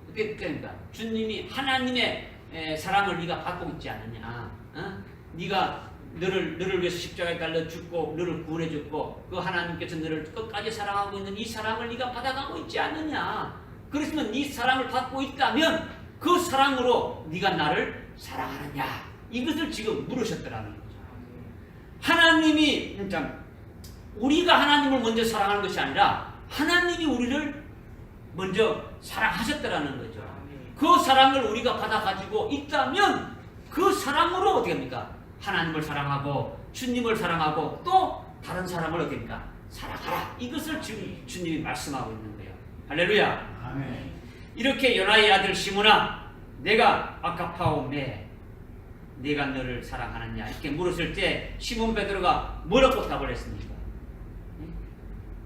어떻게 됩니까? 주님이 하나님의 사랑을 네가 받고 있지 않느냐? 네가 너를 위해서 십자가에 달려 죽고 너를 구원해 줬고 그 하나님께서 너를 끝까지 사랑하고 있는 이 사랑을 네가 받아가고 있지 않느냐? 그렇으면 네 사랑을 받고 있다면 그 사랑으로 네가 나를 사랑하느냐? 이것을 지금 물으셨더라는 거죠. 하나님이 우리가 하나님을 먼저 사랑하는 것이 아니라 하나님이 우리를 먼저 사랑하셨더라는 거죠. 그 사랑을 우리가 받아가지고 있다면 그 사랑으로 어떻게 합니까? 하나님을 사랑하고 주님을 사랑하고 또 다른 사람을 어떻게 합니까? 사랑하라. 이것을 지금 주님이 말씀하고 있는 거예요. 할렐루야. 아멘. 이렇게 요나의 아들 시몬아, 내가 아카파오메, 내가 너를 사랑하느냐 이렇게 물었을 때 시몬 베드로가 뭐라고 답을 했습니까?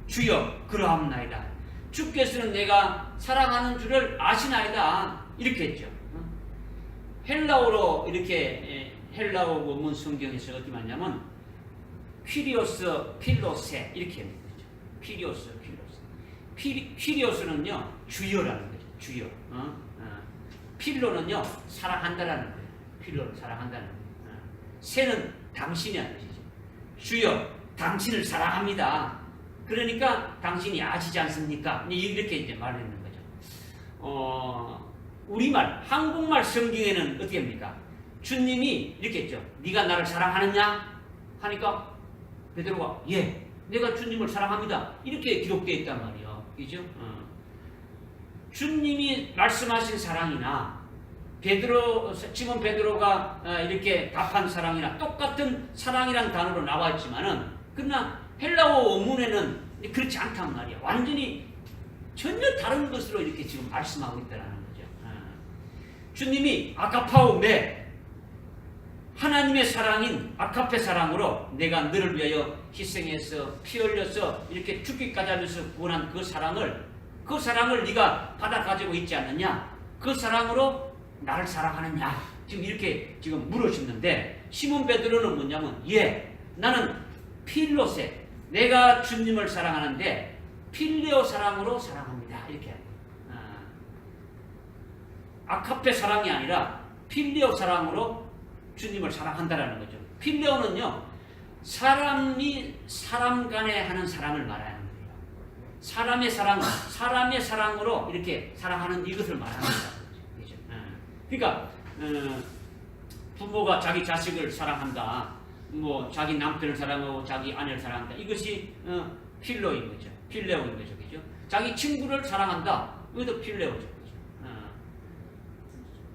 주여 그러함나이다. 주께서는 내가 사랑하는 줄을 아시나이다. 이렇게 했죠. 헬라어로 이렇게 헬라어 원문 성경에서 어떻게 말하냐면 퀴리오스 필로세 이렇게 하는 거죠. 퀴리오스 퀴리오스는요 주여라는 거죠. 주여. 필로는요 사랑한다라는 거예요. 필로를 사랑한다는 거예요. 세는 당신이라는 뜻이죠. 주여 당신을 사랑합니다. 그러니까 당신이 아시지 않습니까? 이렇게 이제 말하는 거죠. 우리말 한국말 성경에는 어떻게 합니까? 주님이 이렇게 했죠. 네가 나를 사랑하느냐? 하니까 베드로가 예, 내가 주님을 사랑합니다. 이렇게 기록되어 있단 말이에요. 그죠? 주님이 말씀하신 사랑이나 시몬 베드로가 이렇게 답한 사랑이나 똑같은 사랑이란 단어로 나와 있지만은 그러나 헬라어 원문에는 그렇지 않단 말이야. 완전히 전혀 다른 것으로 이렇게 지금 말씀하고 있다는 거죠. 주님이 아가파오 메, 하나님의 사랑인 아가페 사랑으로 내가 너를 위하여 희생해서 피 흘려서 이렇게 죽기까지 하면서 구원한 그 사랑을 네가 받아 가지고 있지 않느냐? 그 사랑으로 나를 사랑하느냐? 지금 이렇게 지금 물으셨는데, 시몬 베드로는 뭐냐면, 예, 나는 필로세, 내가 주님을 사랑하는데 필레오 사랑으로 사랑합니다. 이렇게 아가페 사랑이 아니라 필레오 사랑으로 주님을 사랑한다라는 거죠. 필레오는요, 사람이 사람 간에 하는 사랑을 말하는 거예요. 사람의 사랑으로 이렇게 사랑하는 이것을 말하는 거죠. 그러니까 부모가 자기 자식을 사랑한다, 뭐 자기 남편을 사랑하고 자기 아내를 사랑한다, 이것이 필로인 거죠. 필레오인 거죠. 그죠? 자기 친구를 사랑한다, 이것도 필레오죠.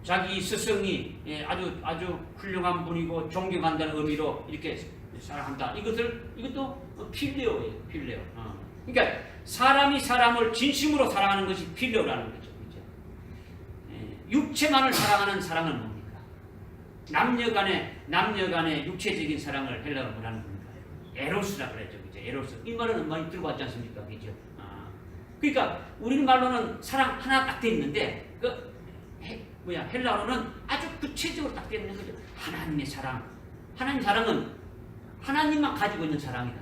자기 스승이 아주 훌륭한 분이고 존경한다는 의미로 이렇게 사랑한다, 이것도 필레오예요. 필레오. 그러니까 사람이 사람을 진심으로 사랑하는 것이 필레오라는 거죠. 그죠? 육체만을 사랑하는 사랑은 뭡니까? 남녀간의 육체적인 사랑을 헬라어로 뭐라는 겁니까? 에로스라 그랬죠. 그죠? 에로스. 이 말은 많이 들어봤지 않습니까? 그죠? 그러니까 우리 말로는 사랑 하나 딱 돼 있는데, 헬라어로는 아주 구체적으로 딱 되어 있는 거죠. 하나님의 사랑. 하나님 사랑은 하나님만 가지고 있는 사랑이란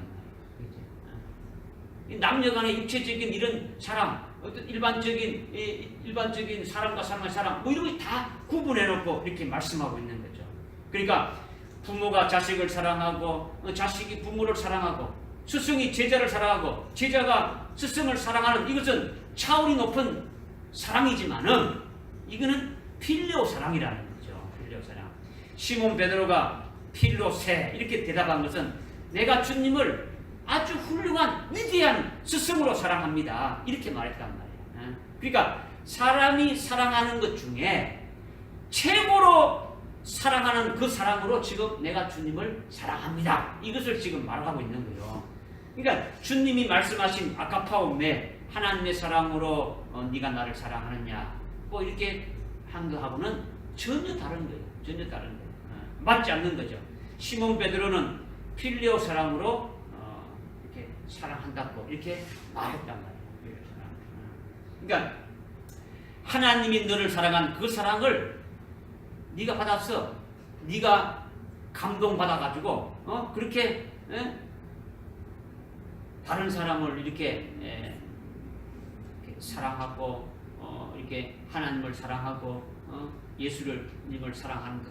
말이에요. 남녀간의 육체적인 이런 사랑, 어떤 일반적인 사람과 사람의 사랑, 뭐 이런 거 다 구분해놓고 이렇게 말씀하고 있는 거죠. 그러니까 부모가 자식을 사랑하고, 자식이 부모를 사랑하고, 스승이 제자를 사랑하고, 제자가 스승을 사랑하는 이것은 차원이 높은 사랑이지만은, 이거는 필레오 사랑이라는 거죠. 필레오 사랑. 시몬 베드로가 필로세 이렇게 대답한 것은, 내가 주님을 아주 훌륭한 위대한 스승으로 사랑합니다, 이렇게 말했단 말이에요. 그러니까 사람이 사랑하는 것 중에 최고로 사랑하는 그 사랑으로 지금 내가 주님을 사랑합니다, 이것을 지금 말하고 있는 거예요. 그러니까 주님이 말씀하신 아가파오 메, 하나님의 사랑으로 네가 나를 사랑하느냐, 뭐 이렇게 한 거하고는 전혀 다른 거예요. 전혀 다른 거예요. 맞지 않는 거죠. 시몬 베드로는 필레오 사랑으로 이렇게 사랑한다고 이렇게 말했단 말이에요. 그러니까 하나님이 너를 사랑한 그 사랑을 네가 받았어. 네가 감동받아가지고 그렇게 다른 사람을 이렇게 사랑하고, 이렇게 하나님을 사랑하고, 예수님을 사랑하는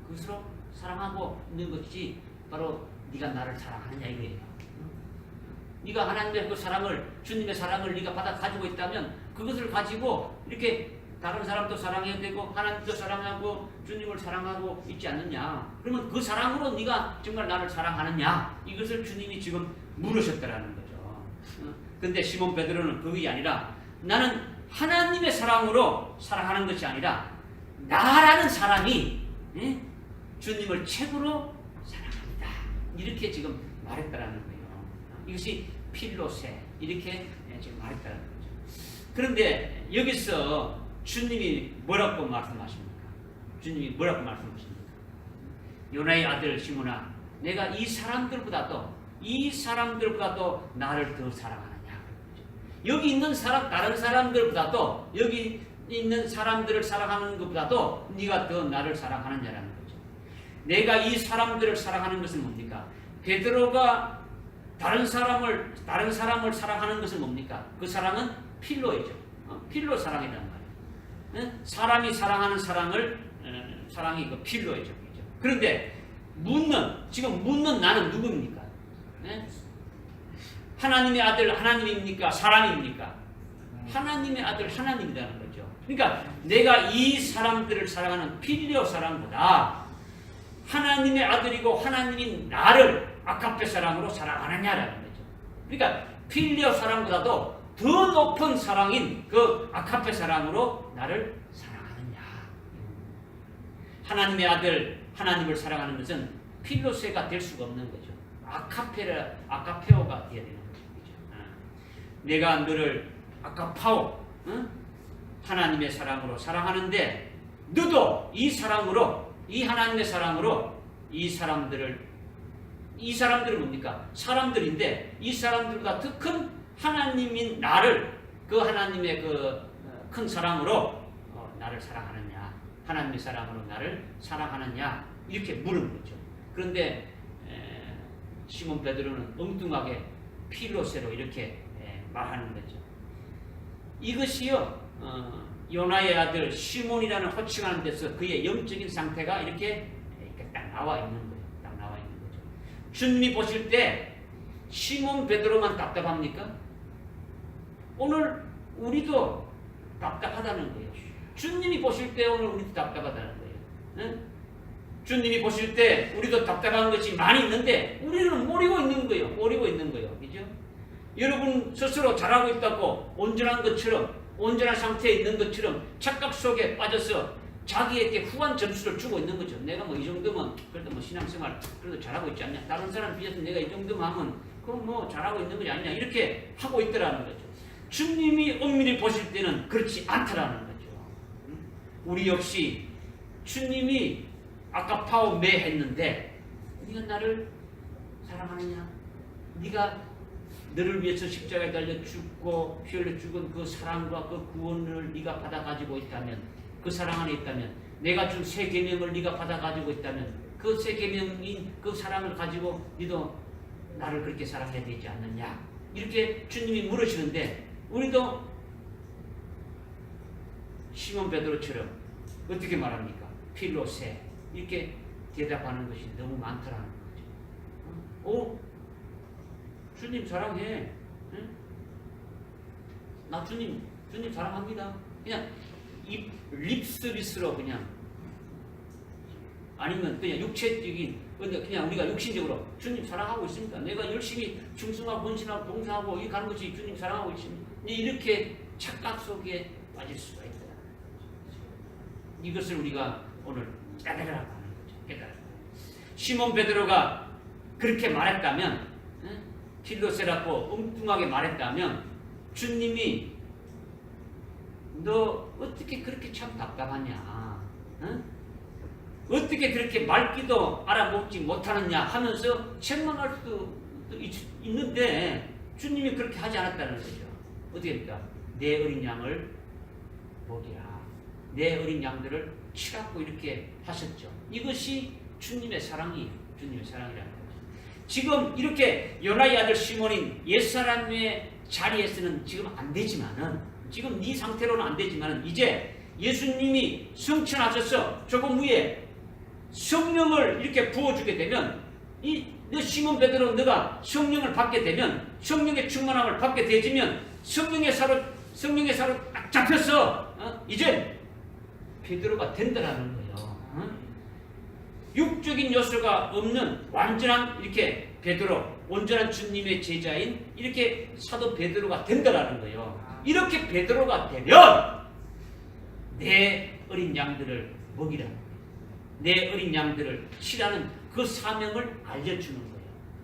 그것으로 사랑하고 있는 것이 바로 네가 나를 사랑하느냐 이거예요. 네가 하나님의 그 사랑을, 주님의 사랑을 네가 받아 가지고 있다면 그것을 가지고 이렇게 다른 사람도 사랑해야 되고 하나님도 사랑하고 주님을 사랑하고 있지 않느냐. 그러면 그 사랑으로 네가 정말 나를 사랑하느냐, 이것을 주님이 지금 물으셨다라는 거죠. 근데 시몬 베드로는 그게 아니라, 나는 하나님의 사랑으로 사랑하는 것이 아니라 나라는 사람이 주님을 최고로 사랑합니다, 이렇게 지금 말했다라는 거예요. 이것이 필로세, 이렇게 지금 말했다라는 거죠. 그런데 여기서 주님이 뭐라고 말씀하십니까? 주님이 뭐라고 말씀하십니까? 요나의 아들 시몬아, 내가 이 사람들보다도 나를 더 사랑하느냐. 여기 있는 다른 사람들보다도, 여기 있는 사람들을 사랑하는 것보다도 네가 더 나를 사랑하느냐라는 거죠. 내가 이 사람들을 사랑하는 것은 뭡니까? 베드로가 다른 사람을 사랑하는 것은 뭡니까? 그 사랑은 필로이죠. 필로 사랑이란 말이에요. 사람이 사랑하는 사랑이 그 필로이죠. 그런데 지금 묻는 나는 누구입니까? 하나님의 아들 하나님입니까? 사람입니까? 하나님의 아들 하나님이라는 거죠. 그러니까 내가 이 사람들을 사랑하는 필레오 사랑보다 하나님의 아들이고 하나님인 나를 아가페 사랑으로 사랑하느냐라는 거죠. 그러니까 필레오 사랑보다도 더 높은 사랑인 그 아가페 사랑으로 나를 사랑하느냐. 하나님의 아들 하나님을 사랑하는 것은 필로세가 될 수가 없는 거죠. 아가페오가 되어야 되는 거죠. 내가 너를 아까파오 하나님의 사랑으로 사랑하는데 너도 이 사랑으로 이 하나님의 사랑으로 이 사람들은 뭡니까? 사람들인데 이 사람들과 더 큰 하나님인 나를 그 하나님의 그 큰 사랑으로 나를 사랑하느냐 하나님의 사랑으로 나를 사랑하느냐 이렇게 물은 거죠. 그런데 시몬 베드로는 엉뚱하게 필로세로 이렇게 말하는 거죠. 이것이요 요나의 아들 시몬이라는 호칭하는 데서 그의 영적인 상태가 이렇게 딱 나와 있는 거예요. 딱 나와 있는 거죠. 주님이 보실 때 시몬 베드로만 답답합니까? 오늘 우리도 답답하다는 거예요. 주님이 보실 때 오늘 우리도 답답하다는 거예요. 응? 주님이 보실 때 우리도 답답한 것이 많이 있는데 우리는 모르고 있는 거예요. 모르고 있는 거예요. 그죠? 여러분 스스로 잘하고 있다고 온전한 것처럼 온전한 상태에 있는 것처럼 착각 속에 빠져서 자기에게 후한 점수를 주고 있는 거죠. 내가 뭐 이 정도면 그래도 뭐 신앙생활 그래도 잘하고 있지 않냐. 다른 사람 비해서 내가 이 정도만 하면 그럼 뭐 잘하고 있는 거지 않냐. 이렇게 하고 있더라는 거죠. 주님이 엄밀히 보실 때는 그렇지 않더라는 거죠. 우리 역시 주님이 아까파오 매 했는데 네가 나를 사랑하느냐? 네가 너를 위해서 십자가에 달려 죽고 피 흘려 죽은 그 사랑과 그 구원을 네가 받아 가지고 있다면 그 사랑 안에 있다면 내가 준 새 계명을 네가 받아 가지고 있다면 그 새 계명인 그 사랑을 가지고 너도 나를 그렇게 사랑해야 되지 않느냐? 이렇게 주님이 물으시는데 우리도 시몬 베드로처럼 어떻게 말합니까? 필로세 이렇게 대답하는 것이 너무 많더라는 거죠. 주님 사랑해. 응? 나 주님 사랑합니다. 그냥 립서비스로 그냥 아니면 그냥 육체적인 그냥 우리가 육신적으로 주님 사랑하고 있습니다. 내가 열심히 충성하고 헌신하고 봉사하고 이 가는 것이 주님 사랑하고 있습니다. 이렇게 착각 속에 빠질 수가 있다. 이것을 우리가 오늘 깨달으라고 하는 거죠. 깨달으라. 시몬 베드로가 그렇게 말했다면 필로세라고 엉뚱하게 말했다면 주님이 너 어떻게 그렇게 참 답답하냐? 응? 어떻게 그렇게 말귀도 알아먹지 못하느냐 하면서 책망할 수도 있는데 주님이 그렇게 하지 않았다는 거죠. 어떻게 합니까? 내 어린 양을 먹이라. 내 어린 양들을 치라고 이렇게 하셨죠. 이것이 주님의 사랑이에요. 주님의 사랑이라는 거죠. 지금 이렇게 요나의 아들 시몬인 옛사람의 자리에서는 지금 안 되지만은 지금 이 상태로는 안 되지만은 이제 예수님이 성천하셔서 조금 후에 성령을 이렇게 부어주게 되면 너 시몬 베드로 너가 성령을 받게 되면 성령의 충만함을 받게 되지면 성령의 사로 딱 잡혀서 이제 베드로가 된다라는 거예요. 육적인 요소가 없는 완전한 이렇게 베드로 온전한 주님의 제자인 이렇게 사도 베드로가 된다라는 거예요. 이렇게 베드로가 되면 내 어린 양들을 먹이라. 내 어린 양들을 치라는 그 사명을 알려주는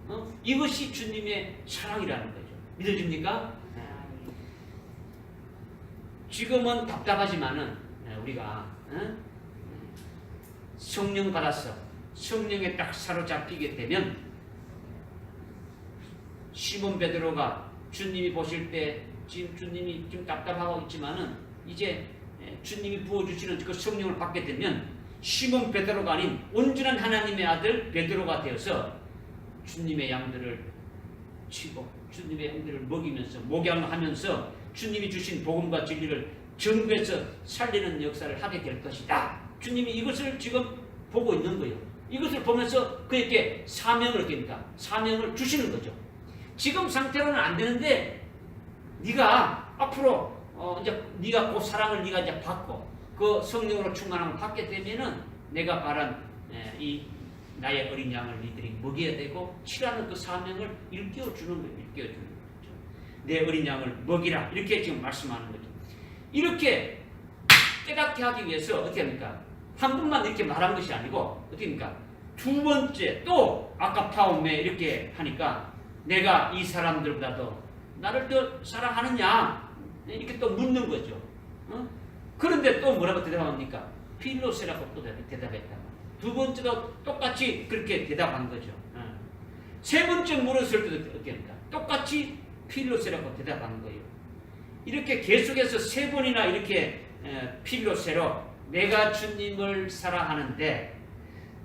거예요. 이것이 주님의 사랑이라는 거죠. 믿어집니까? 지금은 답답하지만은 우리가 성령 받아서 성령에 딱 사로잡히게 되면 시몬 베드로가 주님이 보실 때 지금 주님이 좀 답답하고 있지만은 이제 주님이 부어주시는 그 성령을 받게 되면 시몬 베드로가 아닌 온전한 하나님의 아들 베드로가 되어서 주님의 양들을 치고 주님의 양들을 먹이면서 목양하면서 주님이 주신 복음과 진리를 전부해서 살리는 역사를 하게 될 것이다. 주님이 이것을 지금 보고 있는 거예요. 이것을 보면서 그에게 사명을 주시는 거죠. 지금 상태로는 안 되는데 네가 앞으로 이제 네가 그 사랑을 네가 이제 받고 그 성령으로 충만함을 받게 되면은 내가 말한 이 나의 어린 양을 너희들이 먹여야 되고 치라는 그 사명을 일깨워 주는 거예요. 일깨워 주는 거죠. 내 어린 양을 먹이라 이렇게 지금 말씀하는 거죠. 이렇게 깨닫게 하기 위해서 어떻게 합니까? 한 번만 이렇게 말한 것이 아니고 어떻게 합니까? 두 번째 또 아까파오메 이렇게 하니까 내가 이 사람들보다도 나를 더 사랑하느냐? 이렇게 또 묻는 거죠. 그런데 또 뭐라고 대답합니까? 필로세라고 또 대답했단 말이에요. 두 번째도 똑같이 그렇게 대답한 거죠. 세 번째 물었을 때도 어떻습니까? 똑같이 필로세라고 대답한 거예요. 이렇게 계속해서 세 번이나 이렇게 필로세로 내가 주님을 사랑하는데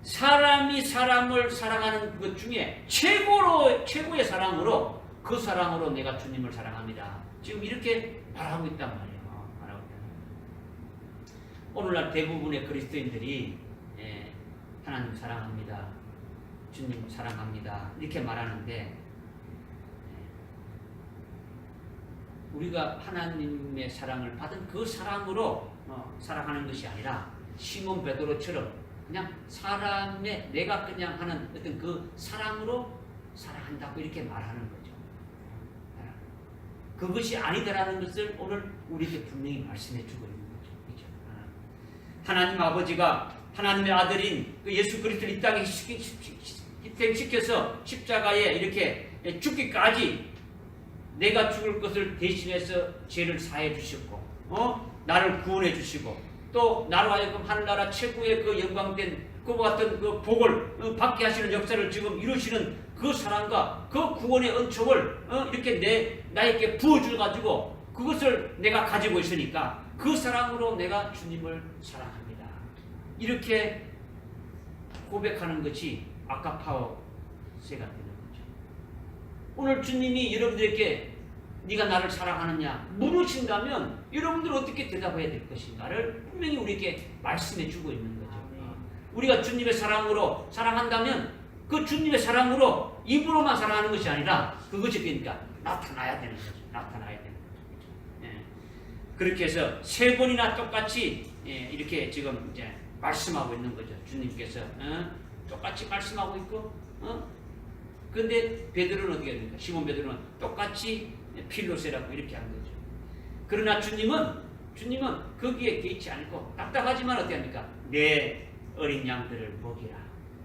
사람이 사람을 사랑하는 것 중에 최고의 사랑으로 그 사랑으로 내가 주님을 사랑합니다. 지금 이렇게 말하고 있단 말이에요. 오늘날 대부분의 그리스도인들이 하나님 사랑합니다. 주님 사랑합니다. 이렇게 말하는데 우리가 하나님의 사랑을 받은 그 사랑으로 사랑하는 것이 아니라 시몬 베드로처럼 그냥 사람의 내가 그냥 하는 어떤 그 사랑으로 사랑한다고 이렇게 말하는 거죠. 그것이 아니다라는 것을 오늘 우리에게 분명히 말씀해 주고 있는 거죠. 그렇죠? 하나님 아버지가 하나님의 아들인 그 예수 그리스도를 이 땅에 희생시켜서 십자가에 이렇게 죽기까지 내가 죽을 것을 대신해서 죄를 사해 주셨고 나를 구원해 주시고 또 나로 하여금 하늘나라 최고의 그 영광된 그와 같은 그 복을 받게 하시는 역사를 지금 이루시는 그 사랑과 그 구원의 은총을 이렇게 나에게 부어줘가지고 그것을 내가 가지고 있으니까 그 사랑으로 내가 주님을 사랑합니다. 이렇게 고백하는 것이 아가파오세가 되는 거죠. 오늘 주님이 여러분들에게 네가 나를 사랑하느냐 물으신다면 여러분들 어떻게 대답해야 될 것인가를 분명히 우리에게 말씀해 주고 있는 거죠. 우리가 주님의 사랑으로 사랑한다면 그 주님의 사랑으로 입으로만 사랑하는 것이 아니라 그것이 그러니까 나타나야 되는 거죠. 나타나야 되는 거죠. 그렇게 해서 세 번이나 똑같이 이렇게 지금 이제 말씀하고 있는 거죠. 주님께서 똑같이 말씀하고 있고 그런데 베드로는 어떻게 됩니까? 시몬 베드로는 똑같이 필로세라고 이렇게 한 거죠. 그러나 주님은 거기에 개의치 않고 답답하지만 어떻게 합니까? 내 어린 양들을 먹이라.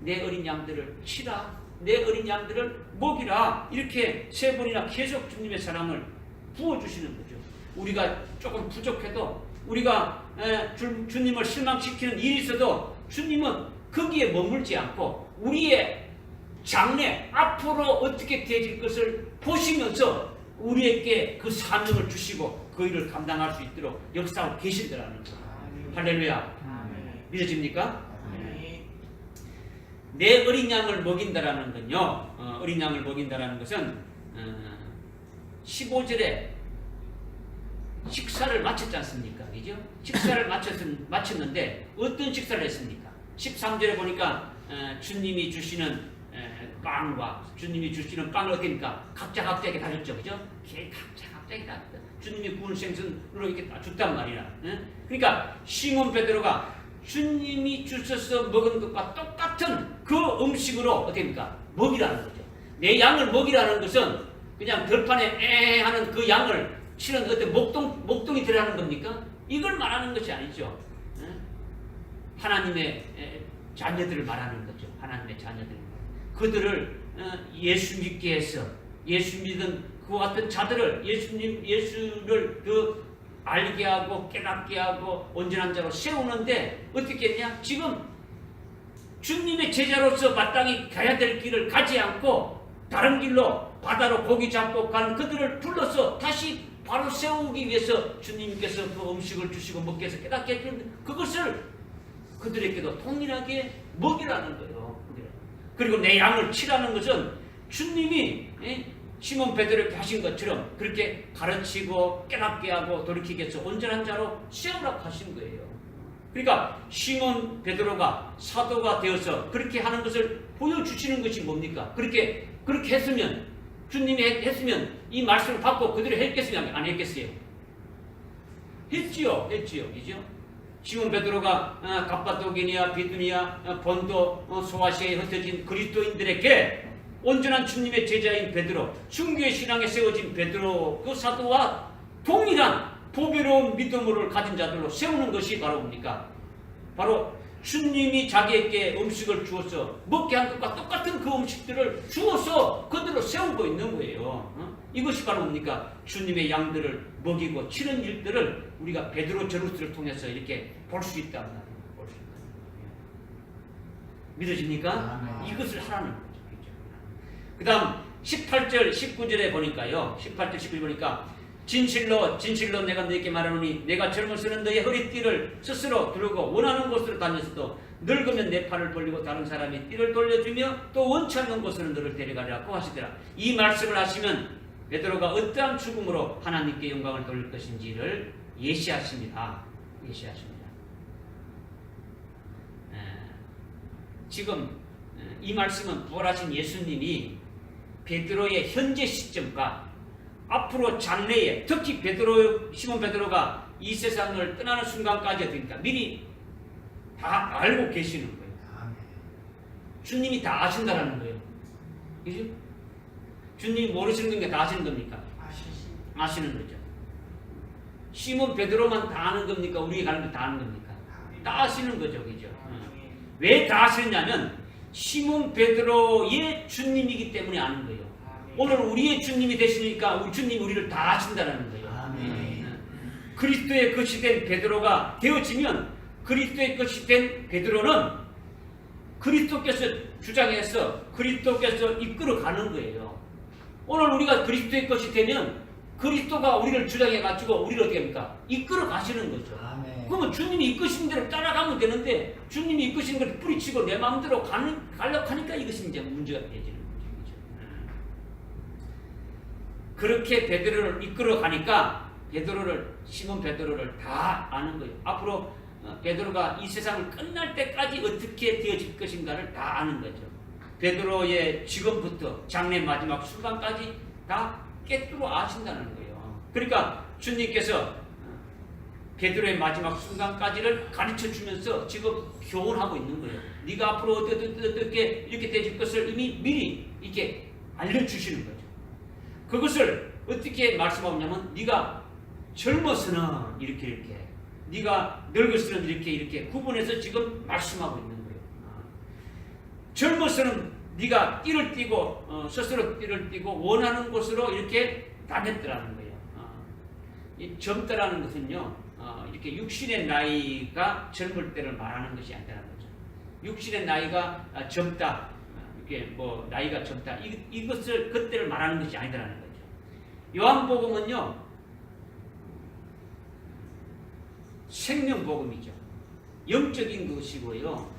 내 어린 양들을 치라. 내 어린 양들을 먹이라. 이렇게 세 번이나 계속 주님의 사랑을 부어주시는 거죠. 우리가 조금 부족해도 우리가 주님을 실망시키는 일이 있어도 주님은 거기에 머물지 않고 우리의 장래 앞으로 어떻게 되질 것을 보시면서 우리에게 그 사명을 주시고 그 일을 감당할 수 있도록 역사하고 계신다라는 거예요. 할렐루야. 믿어집니까? 내 어린 양을 먹인다라는 건요. 어린 양을 먹인다라는 것은 15절에 식사를 마쳤지 않습니까? 그죠? 식사를 마쳤는데 어떤 식사를 했습니까? 13절에 보니까 주님이 주시는 빵과 주님이 주시는 빵을 어떻습니까? 각자에게 다 줬죠. 그죠? 각자에게 다 줬다. 주님이 구운 생선으로 이렇게 다 줬단 말이야. 그러니까 시몬 베드로가 주님이 주셔서 먹은 것과 똑같은 그 음식으로 어떻습니까? 먹이라는 거죠. 내 양을 먹이라는 것은 그냥 들판에 하는 그 양을 실은 어떤 목동이 들어가는 겁니까? 이걸 말하는 것이 아니죠. 하나님의 자녀들을 말하는 거죠. 하나님의 자녀들. 그들을 예수 믿게 해서 예수 믿은 그와 같은 자들을 예수를 그 알게 하고 깨닫게 하고 온전한 자로 세우는데 어떻게 했냐? 지금 주님의 제자로서 마땅히 가야 될 길을 가지 않고 다른 길로 바다로 고기 잡고 간 그들을 불러서 다시 바로 세우기 위해서 주님께서 그 음식을 주시고 먹게 해서 깨닫게 해주는 그것을 그들에게도 동일하게 먹이라는 거예요. 그리고 내 양을 치라는 것은 주님이 시몬 베드로에게 하신 것처럼 그렇게 가르치고 깨닫게 하고 돌이키게 해서 온전한 자로 세우라고 하신 거예요. 그러니까 시몬 베드로가 사도가 되어서 그렇게 하는 것을 보여주시는 것이 뭡니까? 그렇게 했으면 주님이 했으면 이 말씀을 받고 그들이 했겠어요? 안 했겠어요? 했지요. 그죠? 시몬 베드로가 갑바도기니아, 비두니아, 본도, 소아시아에 흩어진 그리스도인들에게 온전한 주님의 제자인 베드로, 순교의 신앙에 세워진 베드로 그 사도와 동일한 보배로운 믿음을 가진 자들로 세우는 것이 바로 뭡니까? 바로 주님이 자기에게 음식을 주어서 먹게 한 것과 똑같은 그 음식들을 주어서 그들로 세우고 있는 거예요. 이것이 바로 뭡니까? 주님의 양들을 먹이고 치는 일들을 우리가 베드로 전후서를 통해서 이렇게 볼 수 있다. 볼 수 있다. 믿어집니까? 이것을 하라는 거죠. 그 다음 18절 19절에 보니까요. 18절 19절 보니까 진실로 내가 너에게 말하노니 내가 젊어서는 너의 허리띠를 스스로 두르고 원하는 곳으로 다녔어도 늙으면 내 팔을 벌리고 다른 사람이 띠를 돌려주며 또 원치 않는 곳으로 너를 데려가리라고 하시더라. 이 말씀을 하시면 베드로가 어떠한 죽음으로 하나님께 영광을 돌릴 것인지를 예시하십니다. 지금 이 말씀은 부활하신 예수님이 베드로의 현재 시점과 앞으로 장래에 특히 시몬 베드로가 이 세상을 떠나는 순간까지 어떻습니까? 미리 다 알고 계시는 거예요. 주님이 다 아신다라는 거예요. 그죠? 주님이 모르시는 게 다 아시는 겁니까? 아시는 거죠. 시몬 베드로만 다 아는 겁니까? 우리가 가는 거 다 아는 겁니까? 다 아시는 거죠. 그죠? 왜 다 아시느냐면 시몬 베드로의 주님이기 때문에 아는 거예요. 오늘 우리의 주님이 되시니까 우리 주님이 우리를 다 아신다는 거예요. 그리스도의 것이 된 베드로가 되어지면 그리스도의 것이 된 베드로는 그리스도께서 주장해서 그리스도께서 이끌어가는 거예요. 오늘 우리가 그리스도의 것이 되면 그리스도가 우리를 주장해가지고 우리를 어떻게 합니까? 이끌어가시는 거죠. 그러면 주님이 이끄신 대로 따라가면 되는데 주님이 이끄신 걸 뿌리치고 내 마음대로 가려고 하니까 이것이 이제 문제가 되지는 거죠. 그렇게 베드로를 이끌어가니까 시몬 베드로를 다 아는 거예요. 앞으로 베드로가 이 세상을 끝날 때까지 어떻게 되어질 것인가를 다 아는 거죠. 베드로의 지금부터 장래 마지막 순간까지 다 깨뜨려 아신다는 거예요. 그러니까 주님께서 베드로의 마지막 순간까지를 가르쳐 주면서 지금 교훈하고 있는 거예요. 네가 앞으로 어떻게 이렇게 되질 것을 이미 미리 이렇게 알려주시는 거죠. 그것을 어떻게 말씀하냐면 네가 젊어서는 이렇게 네가 늙어서는 이렇게 구분해서 지금 말씀하고 있는 거예요. 젊어서는 네가 띠를 띠고 스스로 띠를 띠고 원하는 곳으로 이렇게 다녔더라는 거예요. 이 젊다라는 것은요 이렇게 육신의 나이가 젊을 때를 말하는 것이 아니라는 거죠. 육신의 나이가 젊다 이렇게 뭐 나이가 젊다 이것을 그때를 말하는 것이 아니라는 거죠. 요한복음은요 생명복음이죠. 영적인 것이고요.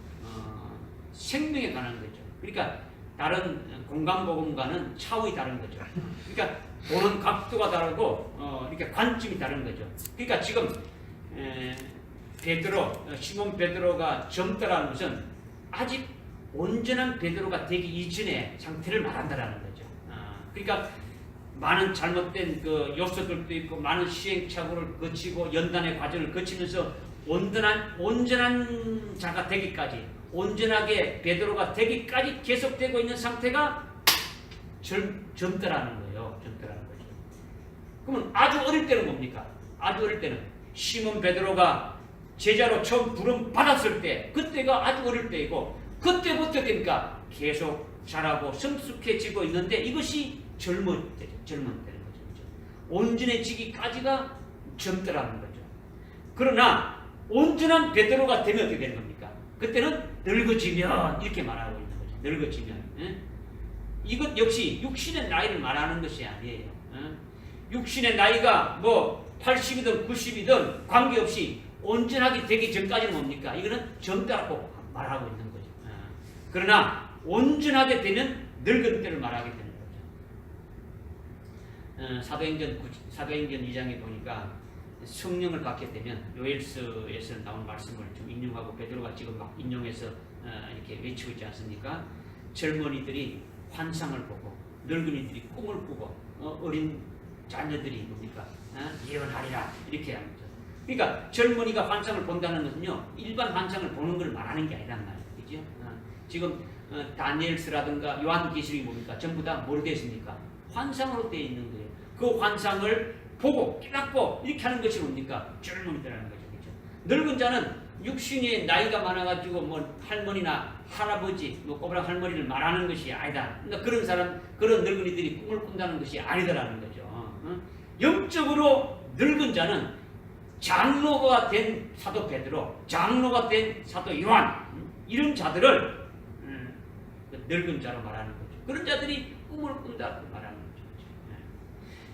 생명에 관한 거죠. 그러니까 다른 공간복음과는 차원이 다른 거죠. 그러니까 보는 각도가 다르고 이렇게 관점이 다른 거죠. 그러니까 지금 시몬 베드로가 젊다라는 것은 아직 온전한 베드로가 되기 이전의 상태를 말한다라는 거죠. 그러니까 많은 잘못된 그 요소들도 있고 많은 시행착오를 거치고 연단의 과정을 거치면서 온전한 자가 되기까지 온전하게 베드로가 되기까지 계속되고 있는 상태가 젊다라는 거예요. 젊다라는 거죠. 그러면 아주 어릴 때는 뭡니까? 아주 어릴 때는 시몬 베드로가 제자로 처음 부름 받았을 때 그때가 아주 어릴 때이고 그때부터 되니까 계속 자라고 성숙해지고 있는데 이것이 젊은 때는 거죠. 온전해지기까지가 젊다라는 거죠. 그러나 온전한 베드로가 되면 어떻게 되는 겁니까? 그때는 늙어지면 이렇게 말하고 있는 거죠. 늙어지면. 이것 역시 육신의 나이를 말하는 것이 아니에요. 육신의 나이가 뭐 80이든 90이든 관계없이 온전하게 되기 전까지는 뭡니까? 이거는 젊다라고 말하고 있는 거죠. 그러나 온전하게 되면 늙은 때를 말하게 되는 거죠. 사도행전 2장에 보니까 성령을 받게 되면 요엘서에서 나온 말씀을 좀 인용하고 베드로가 지금 막 인용해서 이렇게 외치고 있지 않습니까? 젊은이들이 환상을 보고 늙은이들이 꿈을 꾸고 어린 자녀들이 뭡니까? 예언하리라 이렇게 합니다. 그러니까 젊은이가 환상을 본다는 것은요 일반 환상을 보는 걸 말하는 게 아니란 말이에요. 그죠? 지금 다니엘서라든가 요한계시록이 뭡니까? 전부 다 뭐로 되어 있습니까? 환상으로 되어 있는 거예요. 그 환상을 보고 깨닫고 이렇게 하는 것이 뭡니까? 젊은이들라는 거죠. 그렇죠? 늙은 자는 육신의 나이가 많아가지고 뭐 할머니나 할아버지, 뭐 꼬부랑 할머니를 말하는 것이 아니다. 그러니까 그런 사람, 그런 늙은이들이 꿈을 꾼다는 것이 아니더라는 거죠. 영적으로 늙은 자는 장로가 된 사도 베드로, 장로가 된 사도 요한, 이런 자들을 늙은 자로 말하는 거죠. 그런 자들이 꿈을 꾼다고 말하는 거죠.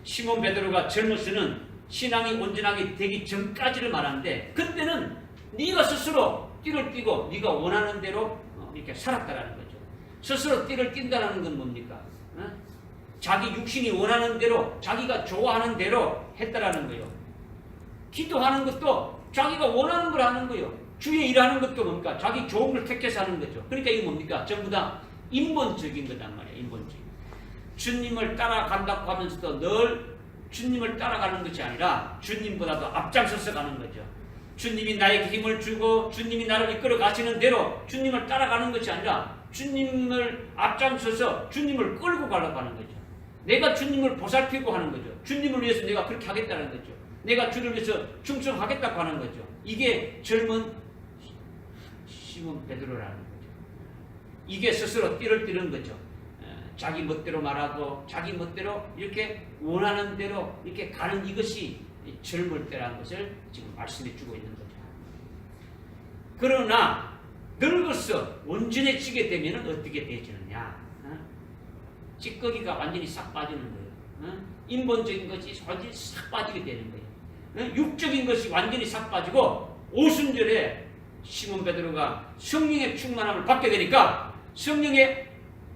시몬 베드로가 젊었으는 신앙이 온전하게 되기 전까지를 말하는데, 그때는 네가 스스로 띠를 띠고 네가 원하는 대로 이렇게 살았다라는 거죠. 스스로 띠를 띈다는 건 뭡니까? 자기 육신이 원하는 대로, 자기가 좋아하는 대로 했다라는 거예요. 기도하는 것도 자기가 원하는 걸 하는 거예요. 주의 일하는 것도 뭡니까? 자기 좋은 걸 택해서 하는 거죠. 그러니까 이게 뭡니까? 전부 다 인본적인 거단 말이에요. 인본적인. 주님을 따라간다고 하면서도 늘 주님을 따라가는 것이 아니라 주님보다도 앞장서서 가는 거죠. 주님이 나에게 힘을 주고 주님이 나를 이끌어 가시는 대로 주님을 따라가는 것이 아니라 주님을 앞장서서 주님을 끌고 가려고 하는 거죠. 내가 주님을 보살피고 하는 거죠. 주님을 위해서 내가 그렇게 하겠다는 거죠. 내가 주를 위해서 충성하겠다고 하는 거죠. 이게 젊은 시몬 베드로라는 거죠. 이게 스스로 띠를 띠는 거죠. 자기 멋대로 말하고 자기 멋대로 이렇게 원하는 대로 이렇게 가는 이것이 젊을 때라는 것을 지금 말씀해 주고 있는 거죠. 그러나 늙어서 온전해지게 되면 어떻게 되지느냐? 찌꺼기가 완전히 싹 빠지는 거예요. 인본적인 것이 완전히 싹 빠지게 되는 거예요. 육적인 것이 완전히 싹 빠지고 오순절에 시몬 베드로가 성령의 충만함을 받게 되니까 성령에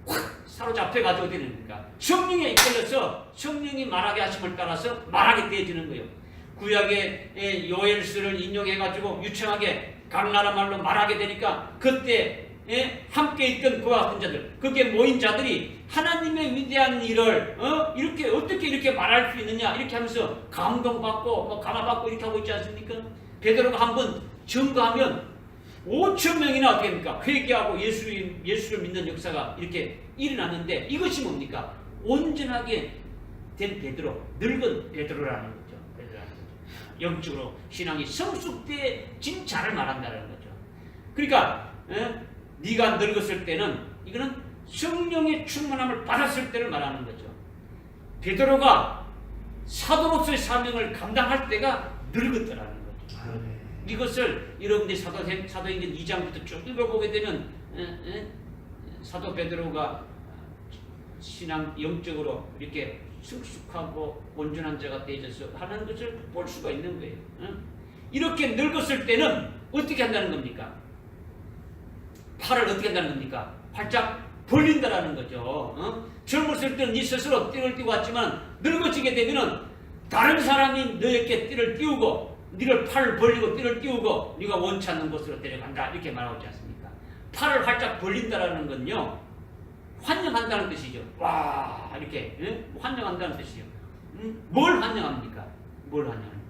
확 사로잡혀 가지고 되니까 성령에 이끌려서 성령이 말하게 하심을 따라서 말하게 되어지는 거예요. 구약의 요엘서를 인용해 가지고 유창하게 각 나라 말로 말하게 되니까 그때 함께 있던 그와 같은 자들, 거기에 모인 자들이 하나님의 위대한 일을 이렇게 어떻게 이렇게 말할 수 있느냐 이렇게 하면서 감동받고 감화받고 이렇게 하고 있지 않습니까? 베드로가 한번 증거하면 5천 명이나 어떻게 됩니까? 회개하고 예수를 믿는 역사가 이렇게 일어났는데 이것이 뭡니까? 온전하게 된 베드로, 늙은 베드로라는 거죠. 영적으로 신앙이 성숙되어진 자를 말한다는 거죠. 그러니까 네가 늙었을 때는 이거는 성령의 충만함을 받았을 때를 말하는 거죠. 베드로가 사도로서의 사명을 감당할 때가 늙었더라는 거죠. 이것을 여러분들이 사도행전 2장부터 쭉 읽어보게 되면 사도 베드로가 신앙 영적으로 이렇게 성숙하고 온전한 자가 되어져서 하는 것을 볼 수가 있는 거예요. 이렇게 늙었을 때는 어떻게 한다는 겁니까? 팔을 어떻게 한다는 겁니까? 활짝 벌린다라는 거죠. 젊었을 때는 네 스스로 띠를 띠고 왔지만 늙어지게 되면은 다른 사람이 너에게 띠를 띄우고 네를 팔을 벌리고 띠를 띄우고 네가 원치 않는 곳으로 데려간다 이렇게 말하지 않습니까? 팔을 활짝 벌린다라는 건요 환영한다는 뜻이죠. 와 이렇게 환영한다는 뜻이죠. 뭘 환영합니까? 뭘 환영합니까?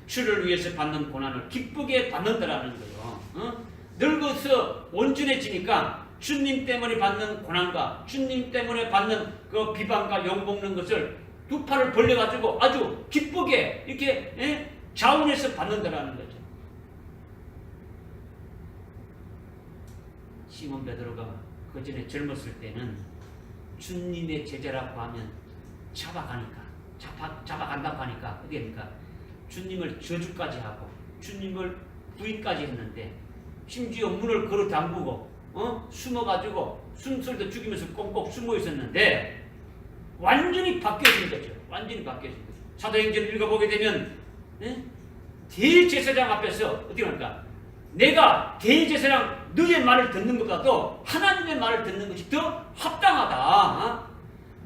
주를 위해서 받는 고난을 기쁘게 받는다라는 거예요. 늙어서 온전해지니까 주님 때문에 받는 고난과 주님 때문에 받는 그 비방과 욕먹는 것을 두 팔을 벌려가지고 아주 기쁘게 이렇게 자원해서 받는다라는 거죠. 시몬 베드로가 그 전에 젊었을 때는 주님의 제자라고 하면 잡아간다고 하니까 어떻게 됩니까? 주님을 저주까지 하고 주님을 부인까지 했는데 심지어 문을 걸어 잠그고 숨어가지고 숨소리도 죽이면서 꽁꽁 숨어 있었는데 완전히 바뀌어진 거죠. 완전히 바뀌어진 거죠. 사도행전을 읽어보게 되면 대제사장 앞에서 어떻게 합니까? 내가 대제사장 너의 말을 듣는 것보다도 하나님의 말을 듣는 것이 더 합당하다.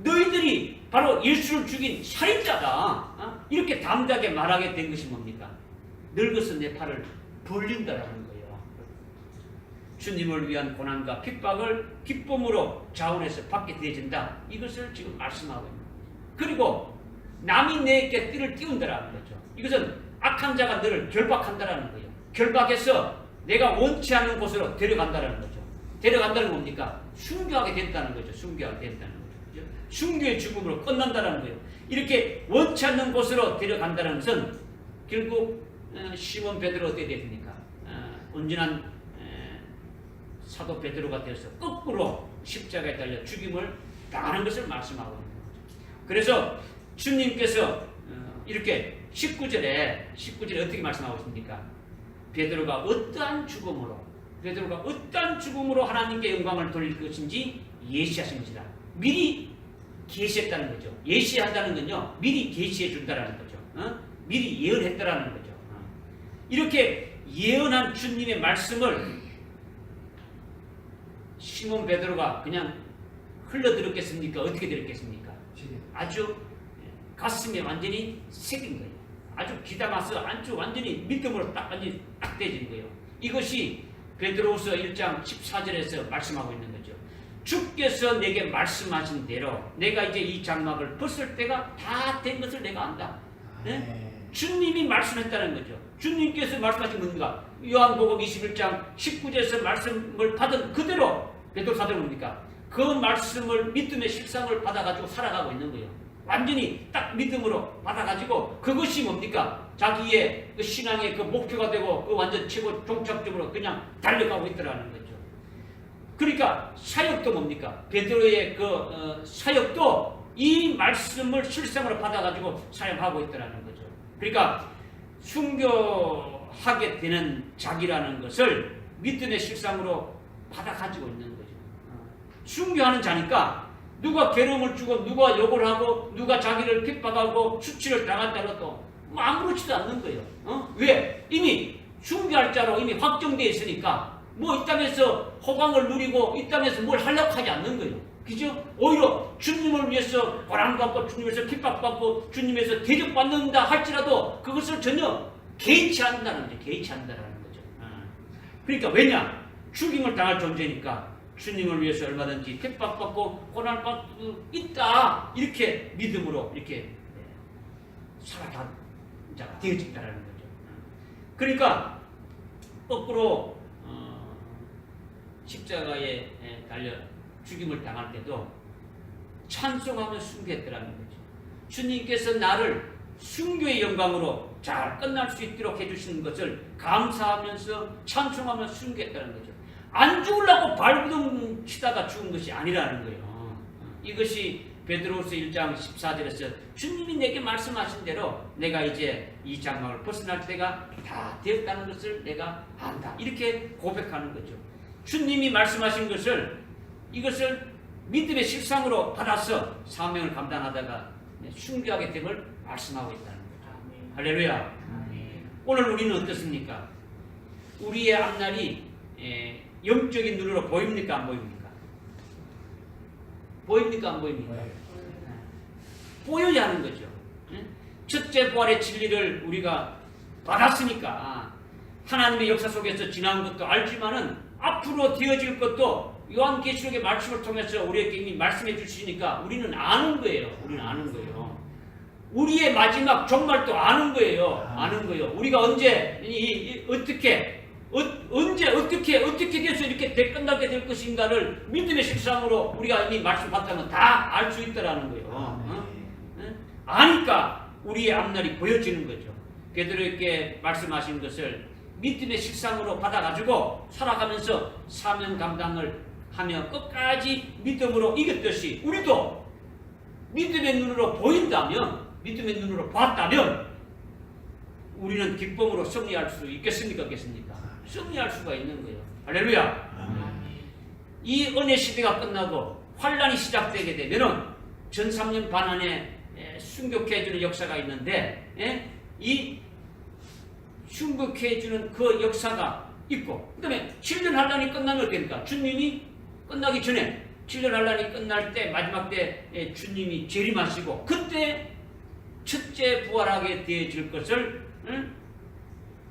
너희들이 바로 예수를 죽인 살인자다. 이렇게 담대하게 말하게 된 것이 뭡니까? 늙어서 내 팔을 벌린다라는 거예요. 주님을 위한 고난과 핍박을 기쁨으로 자원해서 받게 되어진다. 이것을 지금 말씀하고 있는 거예요. 그리고 남이 내게 띠를 띄운다라는 거죠. 이것은 악한 자가 너를 결박한다라는 거예요. 결박해서 내가 원치 않는 곳으로 데려간다라는 거죠. 데려간다는 건 뭡니까? 순교하게 된다는 거죠. 순교하게 된다는 거죠. 순교의 죽음으로 끝난다는 거예요. 이렇게 원치 않는 곳으로 데려간다는 것은 결국 시몬 베드로 어떻게 됩니까? 온전한 사도 베드로가 되어서 거꾸로 십자가에 달려 죽임을 당하는 것을 말씀하고 있는 거죠. 그래서 주님께서 이렇게 19절에 어떻게 말씀하고 있습니까? 베드로가 어떠한 죽음으로 하나님께 영광을 돌릴 것인지 예시하신지라. 미리 계시했다는 거죠. 예시한다는 건요, 미리 계시해 준다라는 거죠. 미리 예언했다라는 거죠. 이렇게 예언한 주님의 말씀을 시몬 베드로가 그냥 흘러들었겠습니까? 어떻게 들었겠습니까? 아주 가슴에 완전히 새긴 거예요. 아주 귀담아서 아주 완전히 믿음으로 딱 대진 거예요. 이것이 베드로후서 1장 14절에서 말씀하고 있는 거죠. 주께서 내게 말씀하신 대로 내가 이제 이 장막을 벗을 때가 다 된 것을 내가 안다. 네? 주님이 말씀했다는 거죠. 주님께서 말씀하신 뭔가? 요한복음 21장 19절에서 말씀을 받은 그대로 베드로 사도는 뭡니까? 그 말씀을 믿음의 실상을 받아가지고 살아가고 있는 거예요. 완전히 딱 믿음으로 받아가지고 그것이 뭡니까? 자기의 그 신앙의 그 목표가 되고 그 완전 최고 종착점으로 그냥 달려가고 있더라는 거죠. 그러니까 사역도 뭡니까? 베드로의 그 사역도 이 말씀을 실상으로 받아가지고 사역하고 있더라는 거죠. 그러니까 순교하게 되는 자기라는 것을 믿음의 실상으로 받아가지고 있는 거죠. 순교하는 자니까 누가 괴로움을 주고 누가 욕을 하고 누가 자기를 핍박하고 수치를 당한다고 아무렇지도 않는 거예요. 왜? 이미 순교할 자로 이미 확정되어 있으니까 뭐 이 땅에서 호강을 누리고 이 땅에서 뭘 하려고 하지 않는 거예요. 그죠? 오히려 주님을 위해서 고난받고 주님에서 핍박받고 주님에서 대접받는다 할지라도 그것을 전혀 개의치 않는다는 거죠. 개의치 않는다는 거죠. 그러니까 왜냐? 죽임을 당할 존재니까 주님을 위해서 얼마든지 핍박받고 고난받을 수 있다. 이렇게 믿음으로 이렇게 살아간 자가 되어진다는 거죠. 그러니까 거꾸로 십자가에 달려 죽임을 당할 때도 찬송하며 순교했더라는 거죠. 주님께서 나를 순교의 영광으로 잘 끝날 수 있도록 해주시는 것을 감사하면서 찬송하며 순교했다는 거죠. 안 죽으려고 발부둥 치다가 죽은 것이 아니라는 거예요. 이것이 베드로후서 1장 14절에서 주님이 내게 말씀하신 대로 내가 이제 이 장막을 벗어날 때가 다 되었다는 것을 내가 안다. 이렇게 고백하는 거죠. 주님이 말씀하신 이것을 믿음의 실상으로 받아서 사명을 감당하다가 순교하게 됨을 말씀하고 있다는 거죠. 할렐루야. 오늘 우리는 어떻습니까? 우리의 앞날이 영적인 눈으로 보입니까? 안 보입니까? 보입니까? 안 보입니까? 보여야 하는 거죠. 첫째 부활의 진리를 우리가 받았으니까 하나님의 역사 속에서 지나온 것도 알지만은 앞으로 되어질 것도 요한계시록의 말씀을 통해서 우리에게 이미 말씀해 주시니까 우리는 아는 거예요. 우리는 아는 거예요. 우리의 마지막 종말도 아는 거예요. 아는 거예요. 우리가 언제 어떻게 돼서 이렇게 끝나게 될 것인가를 믿음의 실상으로 우리가 이미 말씀받다면 다 알 수 있다라는 거예요. 아니까 우리의 앞날이 보여지는 거죠. 베드로에게 말씀하신 것을 믿음의 실상으로 받아가지고 살아가면서 사명 감당을 하며 끝까지 믿음으로 이겼듯이 우리도 믿음의 눈으로 보인다면, 믿음의 눈으로 봤다면 우리는 기쁨으로 승리할 수 있겠습니까? 없겠습니까? 승리할 수가 있는 거예요. 할렐루야. 이 은혜 시대가 끝나고 환란이 시작되게 되면은 전 3년 반 안에 순교케 해주는 역사가 있는데 이 순교케해주는 그 역사가 있고 그 다음에 7년 환란이 끝나면 어떻습니까? 주님이 끝나기 전에 7년 환란이 끝날 때 마지막 때 주님이 재림하시고 그때 첫째 부활하게 되어질 것을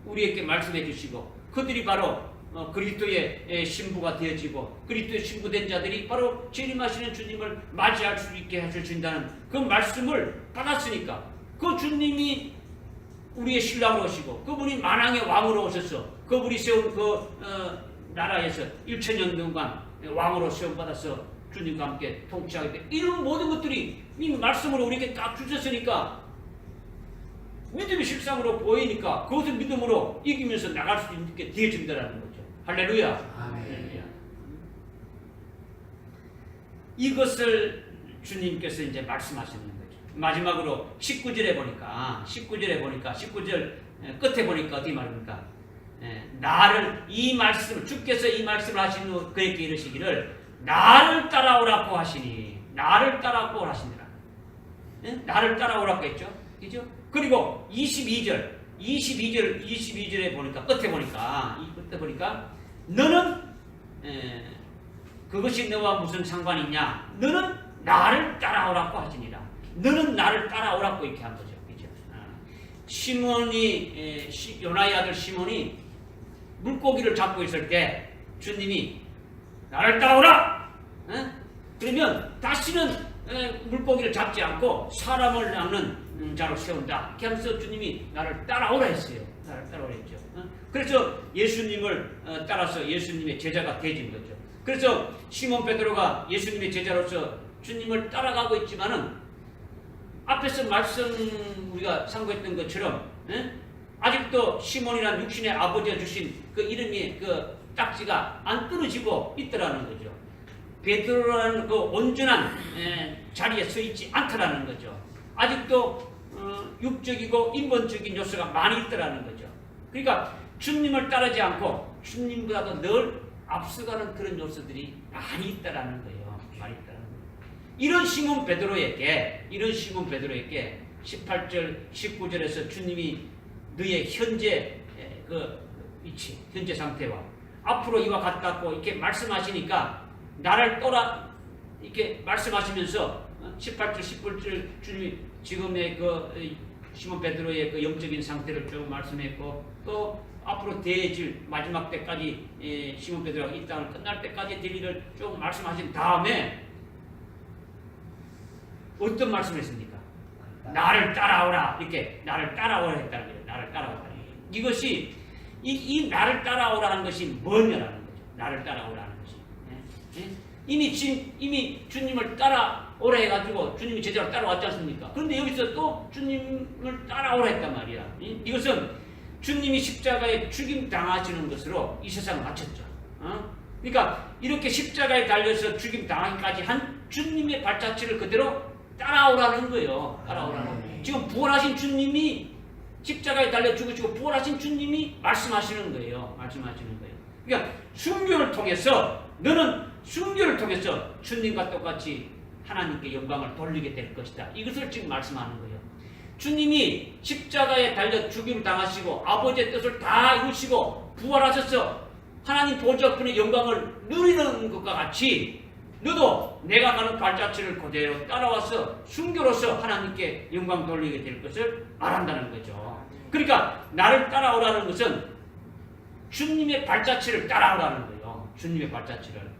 우리에게 말씀해 주시고 그들이 바로 그리스도의 신부가 되어지고 그리스도의 신부된 자들이 바로 재림하시는 주님을 맞이할 수 있게 해주신다는 그 말씀을 받았으니까 그 주님이 우리의 신랑으로 오시고 그분이 만왕의 왕으로 오셔서 그분이 세운 그 나라에서 1000년 동안 왕으로 세움받아서 주님과 함께 통치하게 돼. 이런 모든 것들이 이 말씀으로 우리에게 딱 주셨으니까 믿음의 실상으로 보이니까 그것을 믿음으로 이기면서 나갈 수 있게 되어진다는 거죠. 할렐루야. 아멘. 이것을 주님께서 이제 말씀하시는 거죠. 마지막으로 19절에 보니까 19절 끝에 보니까 어떻게 말합니까? 나를 이 말씀을 주께서 이 말씀을 하신 후 그에게 이르시기를 나를 따라오라고 하시니 나를 따라오라고 하시니라. 나를 따라오라고 했죠. 그죠? 그리고 22절에 보니까 끝에 보니까 너는 그것이 너와 무슨 상관이 있냐? 너는 나를 따라오라고 하시니라. 너는 나를 따라오라고 이렇게 한 거죠. 그죠? 시몬이 요나의 아들 시몬이 물고기를 잡고 있을 때 주님이 나를 따라오라. 그러면 다시는 물고기를 잡지 않고 사람을 낚는 자로 세운다. 이렇게 하면서 주님이 나를 따라오라 했어요. 나를 따라오라 했죠. 그래서 예수님을 따라서 예수님의 제자가 되진 거죠. 그래서 시몬 베드로가 예수님의 제자로서 주님을 따라가고 있지만은 앞에서 말씀 우리가 상고했던 것처럼 아직도 시몬이라는 육신의 아버지가 주신 그 이름이 그 딱지가 안 떨어지고 있더라는 거죠. 베드로라는 그 온전한 자리에 서 있지 않더라는 거죠. 아직도 육적이고 인본적인 요소가 많이 있더라는 거죠. 그러니까 주님을 따르지 않고 주님보다도 늘 앞서가는 그런 요소들이 많이 있다라는 거예요. 많이 있다라는 거예요. 이런 시몬 베드로에게 18절, 19절에서 주님이 너의 현재 그 위치, 현재 상태와 앞으로 이와 같다고 이렇게 말씀하시니까 나를 떠라 이렇게 말씀하시면서 18절, 19절 주님이 지금의 그 시몬 베드로의 그 영적인 상태를 쭉 말씀했고 또 앞으로 대해질 마지막 때까지 시몬 베드로가 이 땅을 끝날 때까지 될 일을 쭉 말씀하신 다음에 어떤 말씀을 했습니까? 나를 따라오라 이렇게 나를 따라오라 했다는 거예요. 나를 따라오라. 이것이 이 나를 따라오라는 것이 뭐냐라는 거죠. 나를 따라오라는 것이 이미 주님을 따라오라 해가지고 주님이 제자로 따라왔지 않습니까? 그런데 여기서 또 주님을 따라오라 했단 말이야. 이것은 주님이 십자가에 죽임 당하시는 것으로 이 세상을 마쳤죠. 그러니까 이렇게 십자가에 달려서 죽임 당하기까지 한 주님의 발자취를 그대로 따라오라는 거예요. 따라오라는 거예요. 지금 부활하신 주님이 십자가에 달려 죽으시고 부활하신 주님이 말씀하시는 거예요. 그러니까 순교를 통해서 너는 순교를 통해서 주님과 똑같이 하나님께 영광을 돌리게 될 것이다. 이것을 지금 말씀하는 거예요. 주님이 십자가에 달려 죽임을 당하시고 아버지의 뜻을 다 이루시고 부활하셔서 하나님 보좌 앞에 영광을 누리는 것과 같이 너도 내가 가는 발자취를 그대로 따라와서 순교로서 하나님께 영광 돌리게 될 것을 말한다는 거죠. 그러니까 나를 따라오라는 것은 주님의 발자취를 따라오라는 거예요. 주님의 발자취를.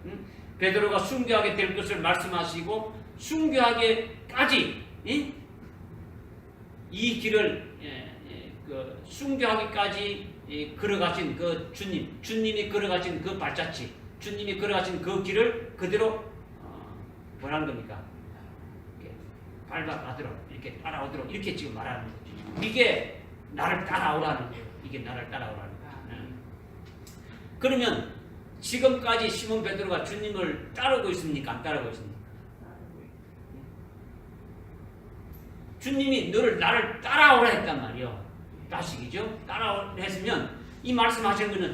베드로가 순교하게 될 것을 말씀하시고 순교하기까지 이 길을 순교하기까지 걸어가신 그 주님이 걸어가신 그 발자취, 주님이 걸어가신 그 길을 그대로 뭐라는 겁니까? 이렇게 밟아가도록 이렇게 따라오도록 이렇게 지금 말하는 거죠. 이게 나를 따라오라는 거예요. 이게 나를 따라오라는 거예요. 그러면 지금까지 시몬 베드로가 주님을 따르고 있습니까? 안 따르고 있습니까? 주님이 나를 따라오라 했단 말이에요. 다시기죠? 따라오라 했으면 이 말씀하시는 거는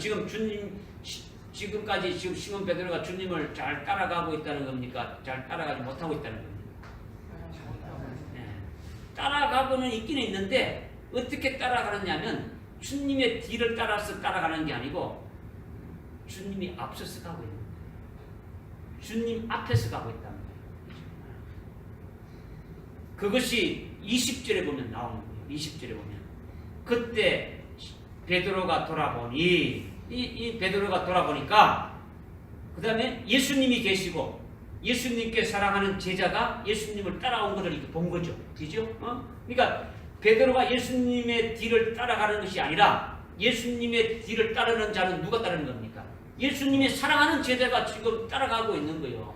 지금까지 시몬 베드로가 주님을 잘 따라가고 있다는 겁니까? 잘 따라가지 못하고 있다는 겁니까? 따라가고는 있기는 있는데 어떻게 따라가느냐면 주님의 뒤를 따라서 따라가는 게 아니고 주님이 앞서서 가고 있는 거예요. 주님 앞에서 가고 있다는 거예요. 그것이 20절에 보면 나오는 거예요. 20절에 보면 그때 베드로가 돌아보니 이 베드로가 돌아보니까 그 다음에 예수님이 계시고 예수님께 사랑하는 제자가 예수님을 따라온 것을 이렇게 본 거죠. 그죠? 그러니까 베드로가 예수님의 뒤를 따라가는 것이 아니라 예수님의 뒤를 따르는 자는 누가 따르는 겁니까? 예수님이 사랑하는 제자가 지금 따라가고 있는 거예요.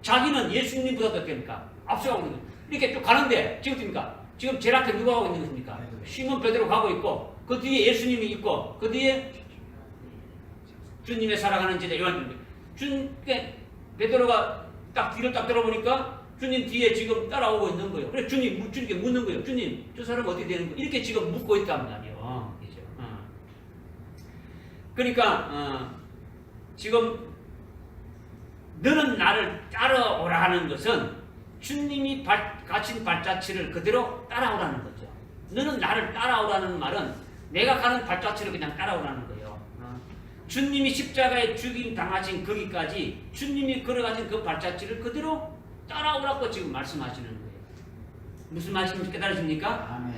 자기는 예수님보다 어떻습니까? 앞서가고 있는 거예요. 이렇게 쭉 가는데 지금 어떻습니까? 지금 제일 앞에 누가 가고 있는 것입니까? 시몬 베드로 가고 있고 그 뒤에 예수님이 있고 그 뒤에 주님의 사랑하는 제자 요한입니다. 베드로가 딱 뒤를 딱 들어보니까 주님 뒤에 지금 따라오고 있는 거예요. 그래서 주님께 묻는 거예요. 주님, 저 사람 어떻게 되는 거예요? 이렇게 지금 묻고 있단 말이에요. 그죠? 그러니까 지금 너는 나를 따라오라 하는 것은 주님이 가진 발자취를 그대로 따라오라는 거죠. 너는 나를 따라오라는 말은 내가 가는 발자취를 그냥 따라오라는 거예요. 주님이 십자가에 죽임 당하신 거기까지 주님이 걸어가신 그 발자취를 그대로 따라오라고 지금 말씀하시는 거예요. 무슨 말씀인지 깨달으십니까? 아멘.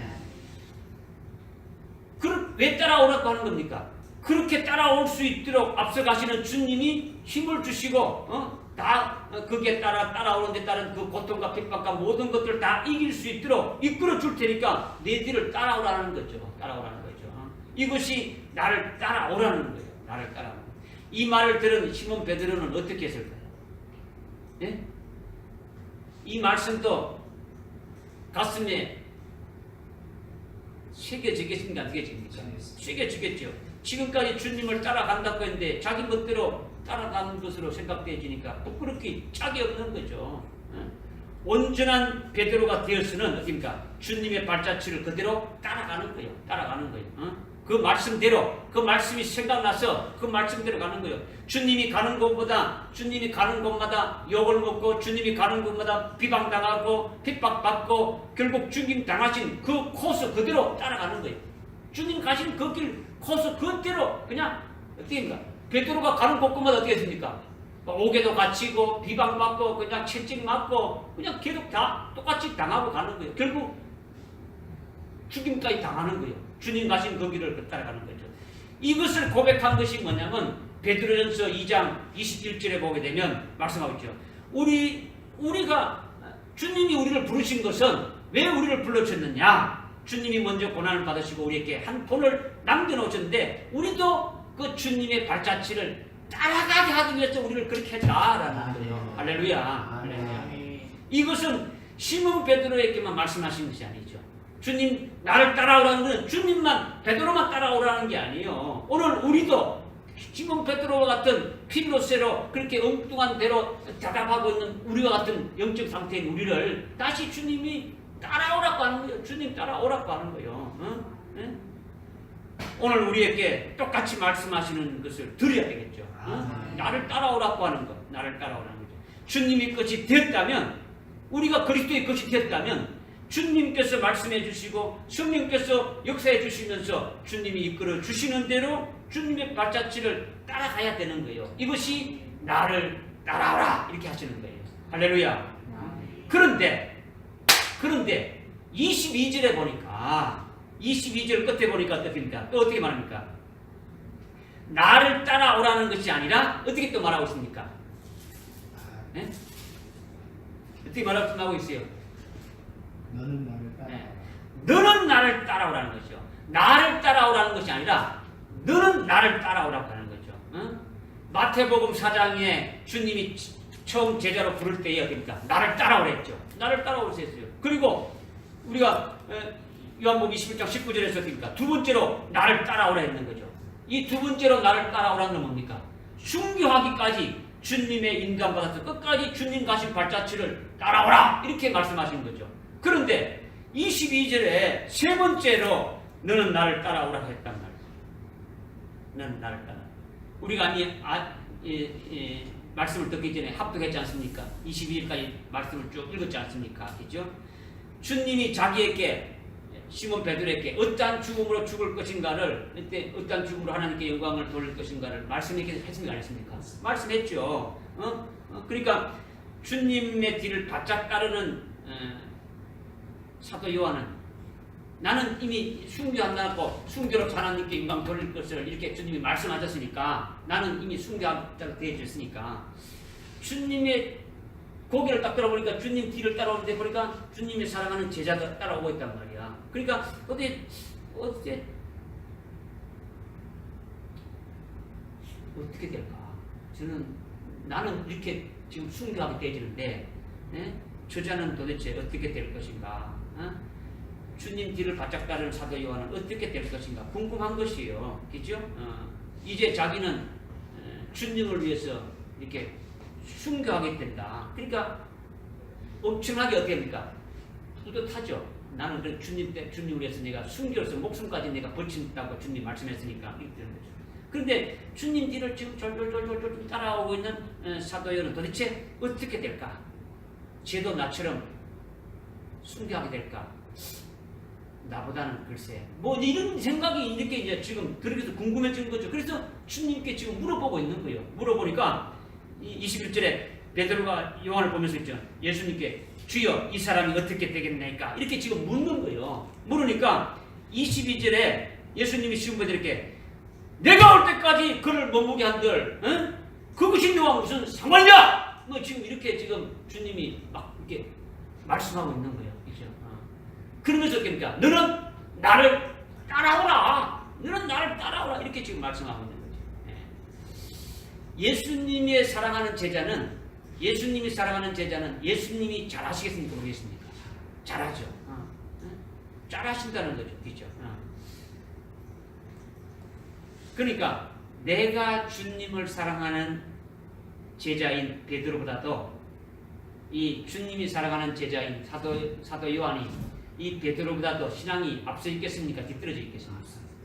왜 따라오라고 하는 겁니까? 그렇게 따라올 수 있도록 앞서가시는 주님이 힘을 주시고 거기에 따라오는 데 따른 그 고통과 핍박과 모든 것들을 다 이길 수 있도록 이끌어 줄 테니까 내 뒤를 따라오라는 거죠. 따라오라는 거죠. 이것이 나를 따라오라는 거예요. 나를 따라오는 거예요. 이 말을 들은 시몬 베드로는 어떻게 했을까요? 예? 이 말씀도 가슴에 새겨지겠습니까? 안 새겨집니까? 새겨지겠죠. 지금까지 주님을 따라간다고 했는데 자기 멋대로 따라가는 것으로 생각되어지니까 또 그렇게 짝이 없는 거죠. 온전한 베드로가 되었으면 어떻습니까? 주님의 발자취를 그대로 따라가는 거예요. 따라가는 거예요. 그 말씀대로, 그 말씀이 생각나서 그 말씀대로 가는 거예요. 주님이 가는 곳마다 욕을 먹고 주님이 가는 곳마다 비방당하고 핍박받고 결국 죽임 당하신 그 코스 그대로 따라가는 거예요. 주님 가신 그 길 코스 그대로 그냥 어떻게입니까? 베드로가 가는 곳마다 어떻게 했습니까? 옥에도 갇히고 비방받고 그냥 채찍 맞고 그냥 계속 다 똑같이 당하고 가는 거예요. 결국 죽임까지 당하는 거예요. 주님 가신 그 길을 따라가는 거죠. 이것을 고백한 것이 뭐냐면 베드로전서 2장 21절에 보게 되면 말씀하고 있죠. 우리가 주님이 우리를 부르신 것은 왜 우리를 불러주셨느냐? 주님이 먼저 고난을 받으시고 우리에게 한 본을 남겨놓으셨는데 우리도 그 주님의 발자취를 따라가게 하기 위해서 우리를 그렇게 했다라는 거예요. 할렐루야. 할렐루야. 이것은 시몬 베드로에게만 말씀하신 것이 아니죠. 주님 나를 따라오라는 것은 주님만 베드로만 따라오라는 게 아니에요. 오늘 우리도 시몬 베드로와 같은 필로세로 그렇게 엉뚱한 대로 답답하고 있는 우리와 같은 영적 상태인 우리를 다시 주님이 따라오라고 하는 거예요. 주님 따라오라고 하는 거예요. 오늘 우리에게 똑같이 말씀하시는 것을 드려야 되겠죠. 나를 따라오라고 하는 것, 나를 따라오라는 거죠. 주님이 것이 되었다면, 우리가 그리스도의 것이 되었다면 주님께서 말씀해 주시고 성령께서 역사해 주시면서 주님이 이끌어 주시는 대로 주님의 발자취를 따라가야 되는 거예요. 이것이 나를 따라오라 이렇게 하시는 거예요. 할렐루야. 그런데 22절에 보니까 22절 끝에 보니까 어떻습니까? 또 어떻게 말합니까? 나를 따라오라는 것이 아니라 어떻게 또 말하고 있습니까? 네? 어떻게 말하고 있어요? 너는 나를 따라오라. 네. 너는 나를 따라오라는 것이죠. 나를 따라오라는 것이 아니라 너는 나를 따라오라고 하는 거죠. 마태복음 4장에 주님이 처음 제자로 부를 때에 그러니까 나를 따라오랬죠. 나를 따라오랬어요. 그리고 우리가 요한복음 21장 19절에서 그러니까 두 번째로 나를 따라오라 했는 거죠. 이 두 번째로 나를 따라오라는 건 뭡니까? 순교하기까지 주님의 인간받아서 끝까지 주님 가신 발자취를 따라오라 이렇게 말씀하신 거죠. 그런데 22절에 세 번째로 너는 나를 따라오라 했단 말이에요. 너는 나를 따라. 우리가 말씀을 듣기 전에 합독했지 않습니까? 22절까지 말씀을 쭉 읽었지 않습니까? 그죠? 주님이 자기에게 시몬 베드로에게 어떠한 죽음으로 죽을 것인가를 그때 어떠한 죽음으로 하나님께 영광을 돌릴 것인가를 말씀했습니까? 안 했습니까? 말씀했죠. 그러니까 주님의 뒤를 바짝 따르는 사도 요한은 나는 이미 순교한다고 순교로 하나님께 영광 돌릴 것을 이렇게 주님이 말씀하셨으니까 나는 이미 순교하다고 되어졌으니까 주님의 고개를 딱 들어보니까 주님 뒤를 따라오는데 보니까 주님의 사랑하는 제자가 따라오고 있단 말이야. 그러니까 어떻게 될까? 나는 이렇게 지금 순교하게 되어지는데 저자는 도대체 어떻게 될 것인가? 주님 뒤를 바짝 따르는 사도 요한은 어떻게 될 것인가? 궁금한 것이에요. 그죠? 이제 자기는 주님을 위해서 이렇게 순교하게 된다. 그러니까 엄청나게 어떻게 됩니까? 뿌듯하죠. 나는 그 주님을 위해서 내가 순교로서 목숨까지 내가 바친다고 주님 말씀했으니까 이렇게 되는 거죠. 그런데 주님 뒤를 지금 졸졸졸졸 따라오고 있는 사도 요한은 도대체 어떻게 될까? 쟤도 나처럼 순교하게 될까? 나보다는 글쎄 뭐 이런 생각이 이렇게 이제 지금 들으면서 궁금해지는 거죠. 그래서 주님께 지금 물어보고 있는 거예요. 물어보니까 21절에 베드로가 요한을 보면서 있죠. 예수님께 주여 이 사람이 어떻게 되겠나이까? 이렇게 지금 묻는 거예요. 물으니까 22절에 예수님이 시몬베드로에게 내가 올 때까지 그를 머무게 한들 그것이 너와 무슨 상관이냐? 뭐 지금 이렇게 지금 주님이 막 이렇게 말씀하고 있는 거예요. 그죠? 그러면서 그러니까 너는 나를 따라오라. 너는 나를 따라오라. 이렇게 지금 말씀하고 있는 거죠. 예수님이 사랑하는 제자는 예수님이 잘하시겠습니까? 모르겠습니까? 잘하죠. 잘하신다는 거죠. 그죠? 그러니까 내가 주님을 사랑하는 제자인 베드로보다도 이 주님이 사랑하는 제자인 사도 요한이 이 베드로보다도 신앙이 앞서 있겠습니까? 뒤떨어져 있겠습니까?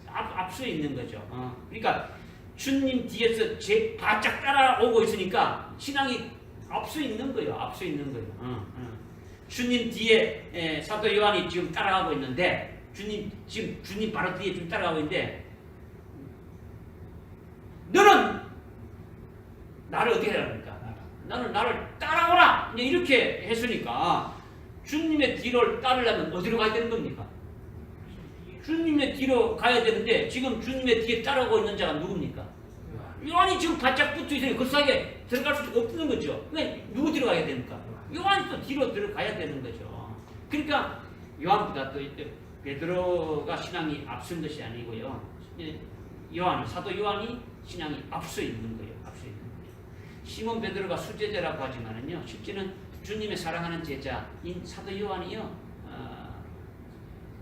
앞서 있는 거죠. 그러니까 주님 뒤에서 바짝 따라오고 있으니까 신앙이 앞서 있는 거예요. 앞서 있는 거예요. 주님 뒤에 사도 요한이 지금 따라가고 있는데 주님 바로 뒤에 좀 따라가고 있는데 너는 나를 어떻게 해야 합니까? 너는 나를 따라오라! 이렇게 했으니까 주님의 뒤를 따르려면 어디로 가야 되는 겁니까? 주님의 뒤로 가야 되는데 지금 주님의 뒤에 따라오고 있는 자가 누굽니까? 요한이 지금 바짝 붙어 있으니 그 사이에 들어갈 수 없는 거죠. 그러니까 누구 뒤로 가야 됩니까? 요한이 또 뒤로 들어가야 되는 거죠. 그러니까 요한보다 또 베드로가 신앙이 앞선 것이 아니고요. 사도 요한이 신앙이 앞서 있는 거예요. 앞서 있는 거예요. 시몬 베드로가 수제자라고 하지만은요, 실제는 주님의 사랑하는 제자인 사도 요한이요.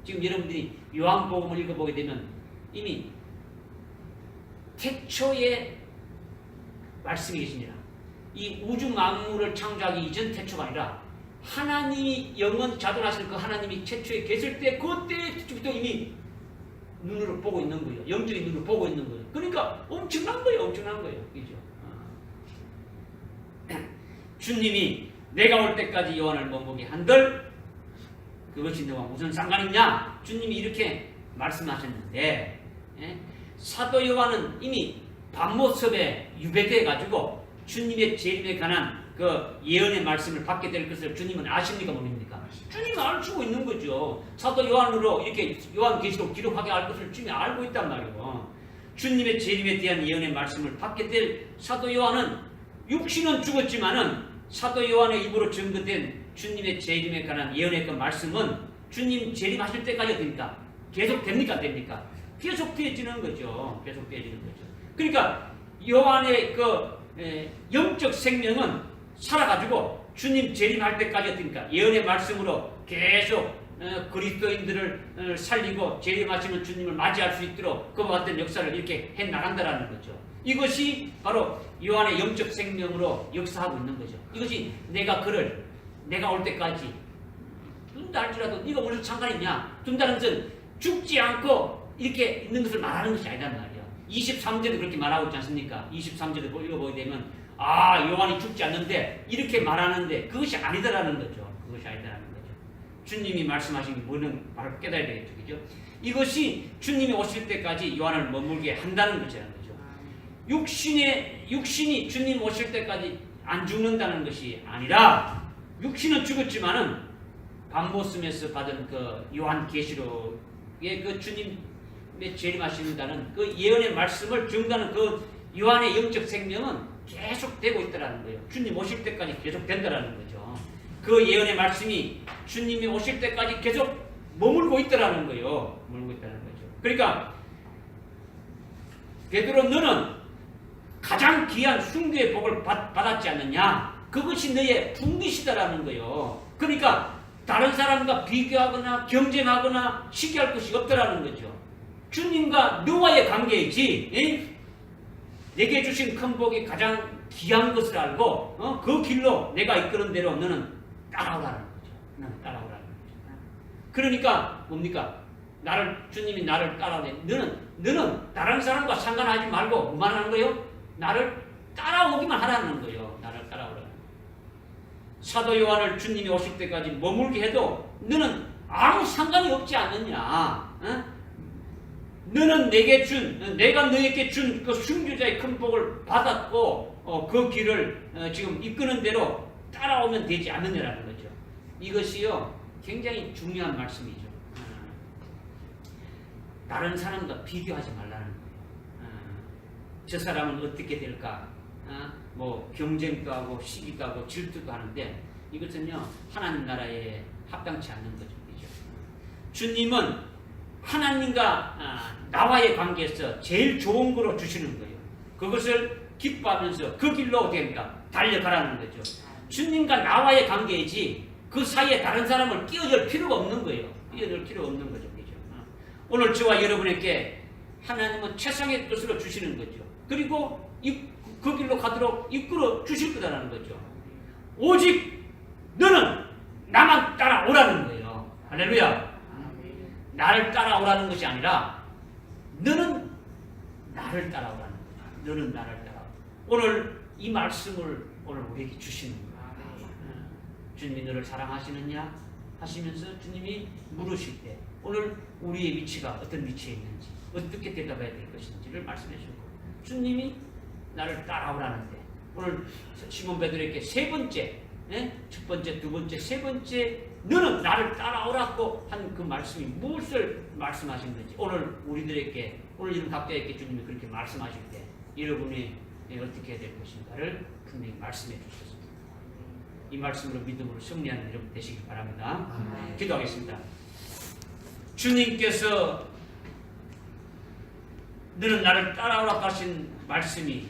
지금 여러분들이 요한복음을 읽어보게 되면 이미 태초의 말씀이 계십니다. 이 우주 만물을 창조하기 이전 태초가 아니라 하나님이 영원 자존하실 그 하나님이 태초에 계실 때 그때부터 이미 눈으로 보고 있는 거예요. 영적인 눈으로 보고 있는 거예요. 그러니까 엄청난 거예요. 엄청난 거예요. 그죠? 주님이 내가 올 때까지 요한을 머무게 한들 그것이 너와 무슨 상관이냐? 주님이 이렇게 말씀하셨는데 사도 요한은 이미 반모습에 유배돼 가지고 주님의 재림에 관한 그 예언의 말씀을 받게 될 것을 주님은 아십니까? 모릅니까? 주님은 알고 있는 거죠. 사도 요한으로 이렇게 요한계시록 기록하게 할 것을 주님이 알고 있단 말이에요. 주님의 재림에 대한 예언의 말씀을 받게 될 사도 요한은 육신은 죽었지만은 사도 요한의 입으로 증거된 주님의 재림에 관한 예언의 그 말씀은 주님 재림하실 때까지 됩니까? 계속 됩니까? 됩니까? 계속 되어지는 거죠. 계속 되어지는 거죠. 그러니까 요한의 그 영적 생명은 살아가지고 주님 재림할 때까지 어떻습니까? 예언의 말씀으로 계속 그리스도인들을 살리고 재림하시는 주님을 맞이할 수 있도록 그와 같은 역사를 이렇게 해나간다는 거죠. 이것이 바로 요한의 영적 생명으로 역사하고 있는 거죠. 이것이 내가 올 때까지 둔다 할지라도 네가 무슨 상관이 있냐? 둔다는 것은 죽지 않고 이렇게 있는 것을 말하는 것이 아니란 말이야. 23절에 그렇게 말하고 있지 않습니까? 23절에 읽어보게 되면 요한이 죽지 않는데 이렇게 말하는데 그것이 아니다라는 거죠. 그것이 아니다라는 거죠. 주님이 말씀하신 게 뭐는 바로 깨달아야 되겠죠. 그죠? 이것이 주님이 오실 때까지 요한을 머물게 한다는 것이라는 거죠. 육신이 주님 오실 때까지 안 죽는다는 것이 아니라 육신은 죽었지만은 반모습에서 받은 그 요한계시록의 그 주님의 재림하신다는 그 예언의 말씀을 증거하는 그 요한의 영적 생명은 계속 되고 있다는 거예요. 주님 오실 때까지 계속 된다는 거죠. 그 예언의 말씀이 주님이 오실 때까지 계속 머물고 있다는 거예요. 머물고 있다는 거죠. 그러니까 베드로 너는 가장 귀한 순교의 복을 받았지 않느냐? 그것이 너의 분깃이다라는 거예요. 그러니까 다른 사람과 비교하거나 경쟁하거나 시기할 것이 없다라는 거죠. 주님과 너와의 관계이지. 내게 주신 큰 복이 가장 귀한 것을 알고 그 길로 내가 이끄는 대로 너는 따라오라는 거죠. 너는 따라오라는 거죠. 그러니까 뭡니까? 주님이 나를 따라오래. 너는 다른 사람과 상관하지 말고 뭐만 하는 거예요? 나를 따라오기만 하라는 거예요. 나를 따라오라는 거예요. 사도 요한을 주님이 오실 때까지 머물게 해도 너는 아무 상관이 없지 않느냐. 너는 내가 너에게 준 그 순교자의 큰 복을 받았고 그 길을 지금 이끄는 대로 따라오면 되지 않느냐라는 거죠. 이것이요 굉장히 중요한 말씀이죠. 다른 사람과 비교하지 말라는 거예요. 저 사람은 어떻게 될까? 뭐 경쟁도 하고 시기도 하고 질투도 하는데 이것은요 하나님 나라에 합당치 않는 거죠. 주님은 하나님과 나와의 관계에서 제일 좋은 거로 주시는 거예요. 그것을 기뻐하면서 그 길로 어떻게 합니까? 달려가라는 거죠. 주님과 나와의 관계이지 그 사이에 다른 사람을 끼어들 필요가 없는 거예요. 끼어들 필요가 없는 거죠. 그죠? 오늘 저와 여러분에게 하나님은 최상의 뜻으로 주시는 거죠. 그리고 그 길로 가도록 이끌어 주실 거다라는 거죠. 오직 너는 나만 따라오라는 거예요. 할렐루야. 나를 따라오라는 것이 아니라 너는 나를 따라오라는 거죠. 너는 나를 따라오. 오늘 이 말씀을 오늘 우리에게 주시는 거예요. 주님이 너를 사랑하시느냐 하시면서 주님이 물으실 때 오늘 우리의 위치가 어떤 위치에 있는지 어떻게 대답해야 될 것인지를 말씀해 주고 주님이 나를 따라오라는데 오늘 시몬 베드로에게 세 번째 첫 번째, 두 번째, 세 번째 너는 나를 따라오라고 한 그 말씀이 무엇을 말씀하신 건지 오늘 우리들에게 오늘 이런 각자에게 주님이 그렇게 말씀하실 때 여러분이 어떻게 해야 될 것인가를 분명히 말씀해 주셨습니다. 이 말씀으로 믿음으로 승리하는 여러분 되시길 바랍니다. 기도하겠습니다. 주님께서 너는 나를 따라오라고 하신 말씀이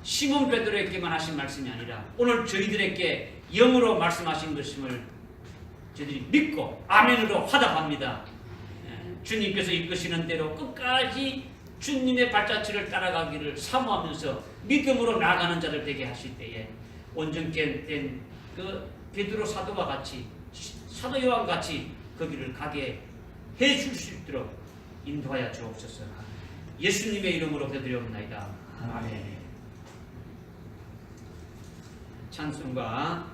시몬 베드로에게만 하신 말씀이 아니라 오늘 저희들에게 영으로 말씀하신 것임을 저희들이 믿고 아멘으로 화답합니다. 주님께서 이끄시는 대로 끝까지 주님의 발자취를 따라가기를 사모하면서 믿음으로 나아가는 자들 되게 하실 때에 온전케 된 그 베드로 사도와 같이 사도 요한 같이 그 길을 가게 해줄 수 있도록 인도하여 주옵소서. 예수님의 이름으로 기도드리옵나이다. 아멘. 찬송가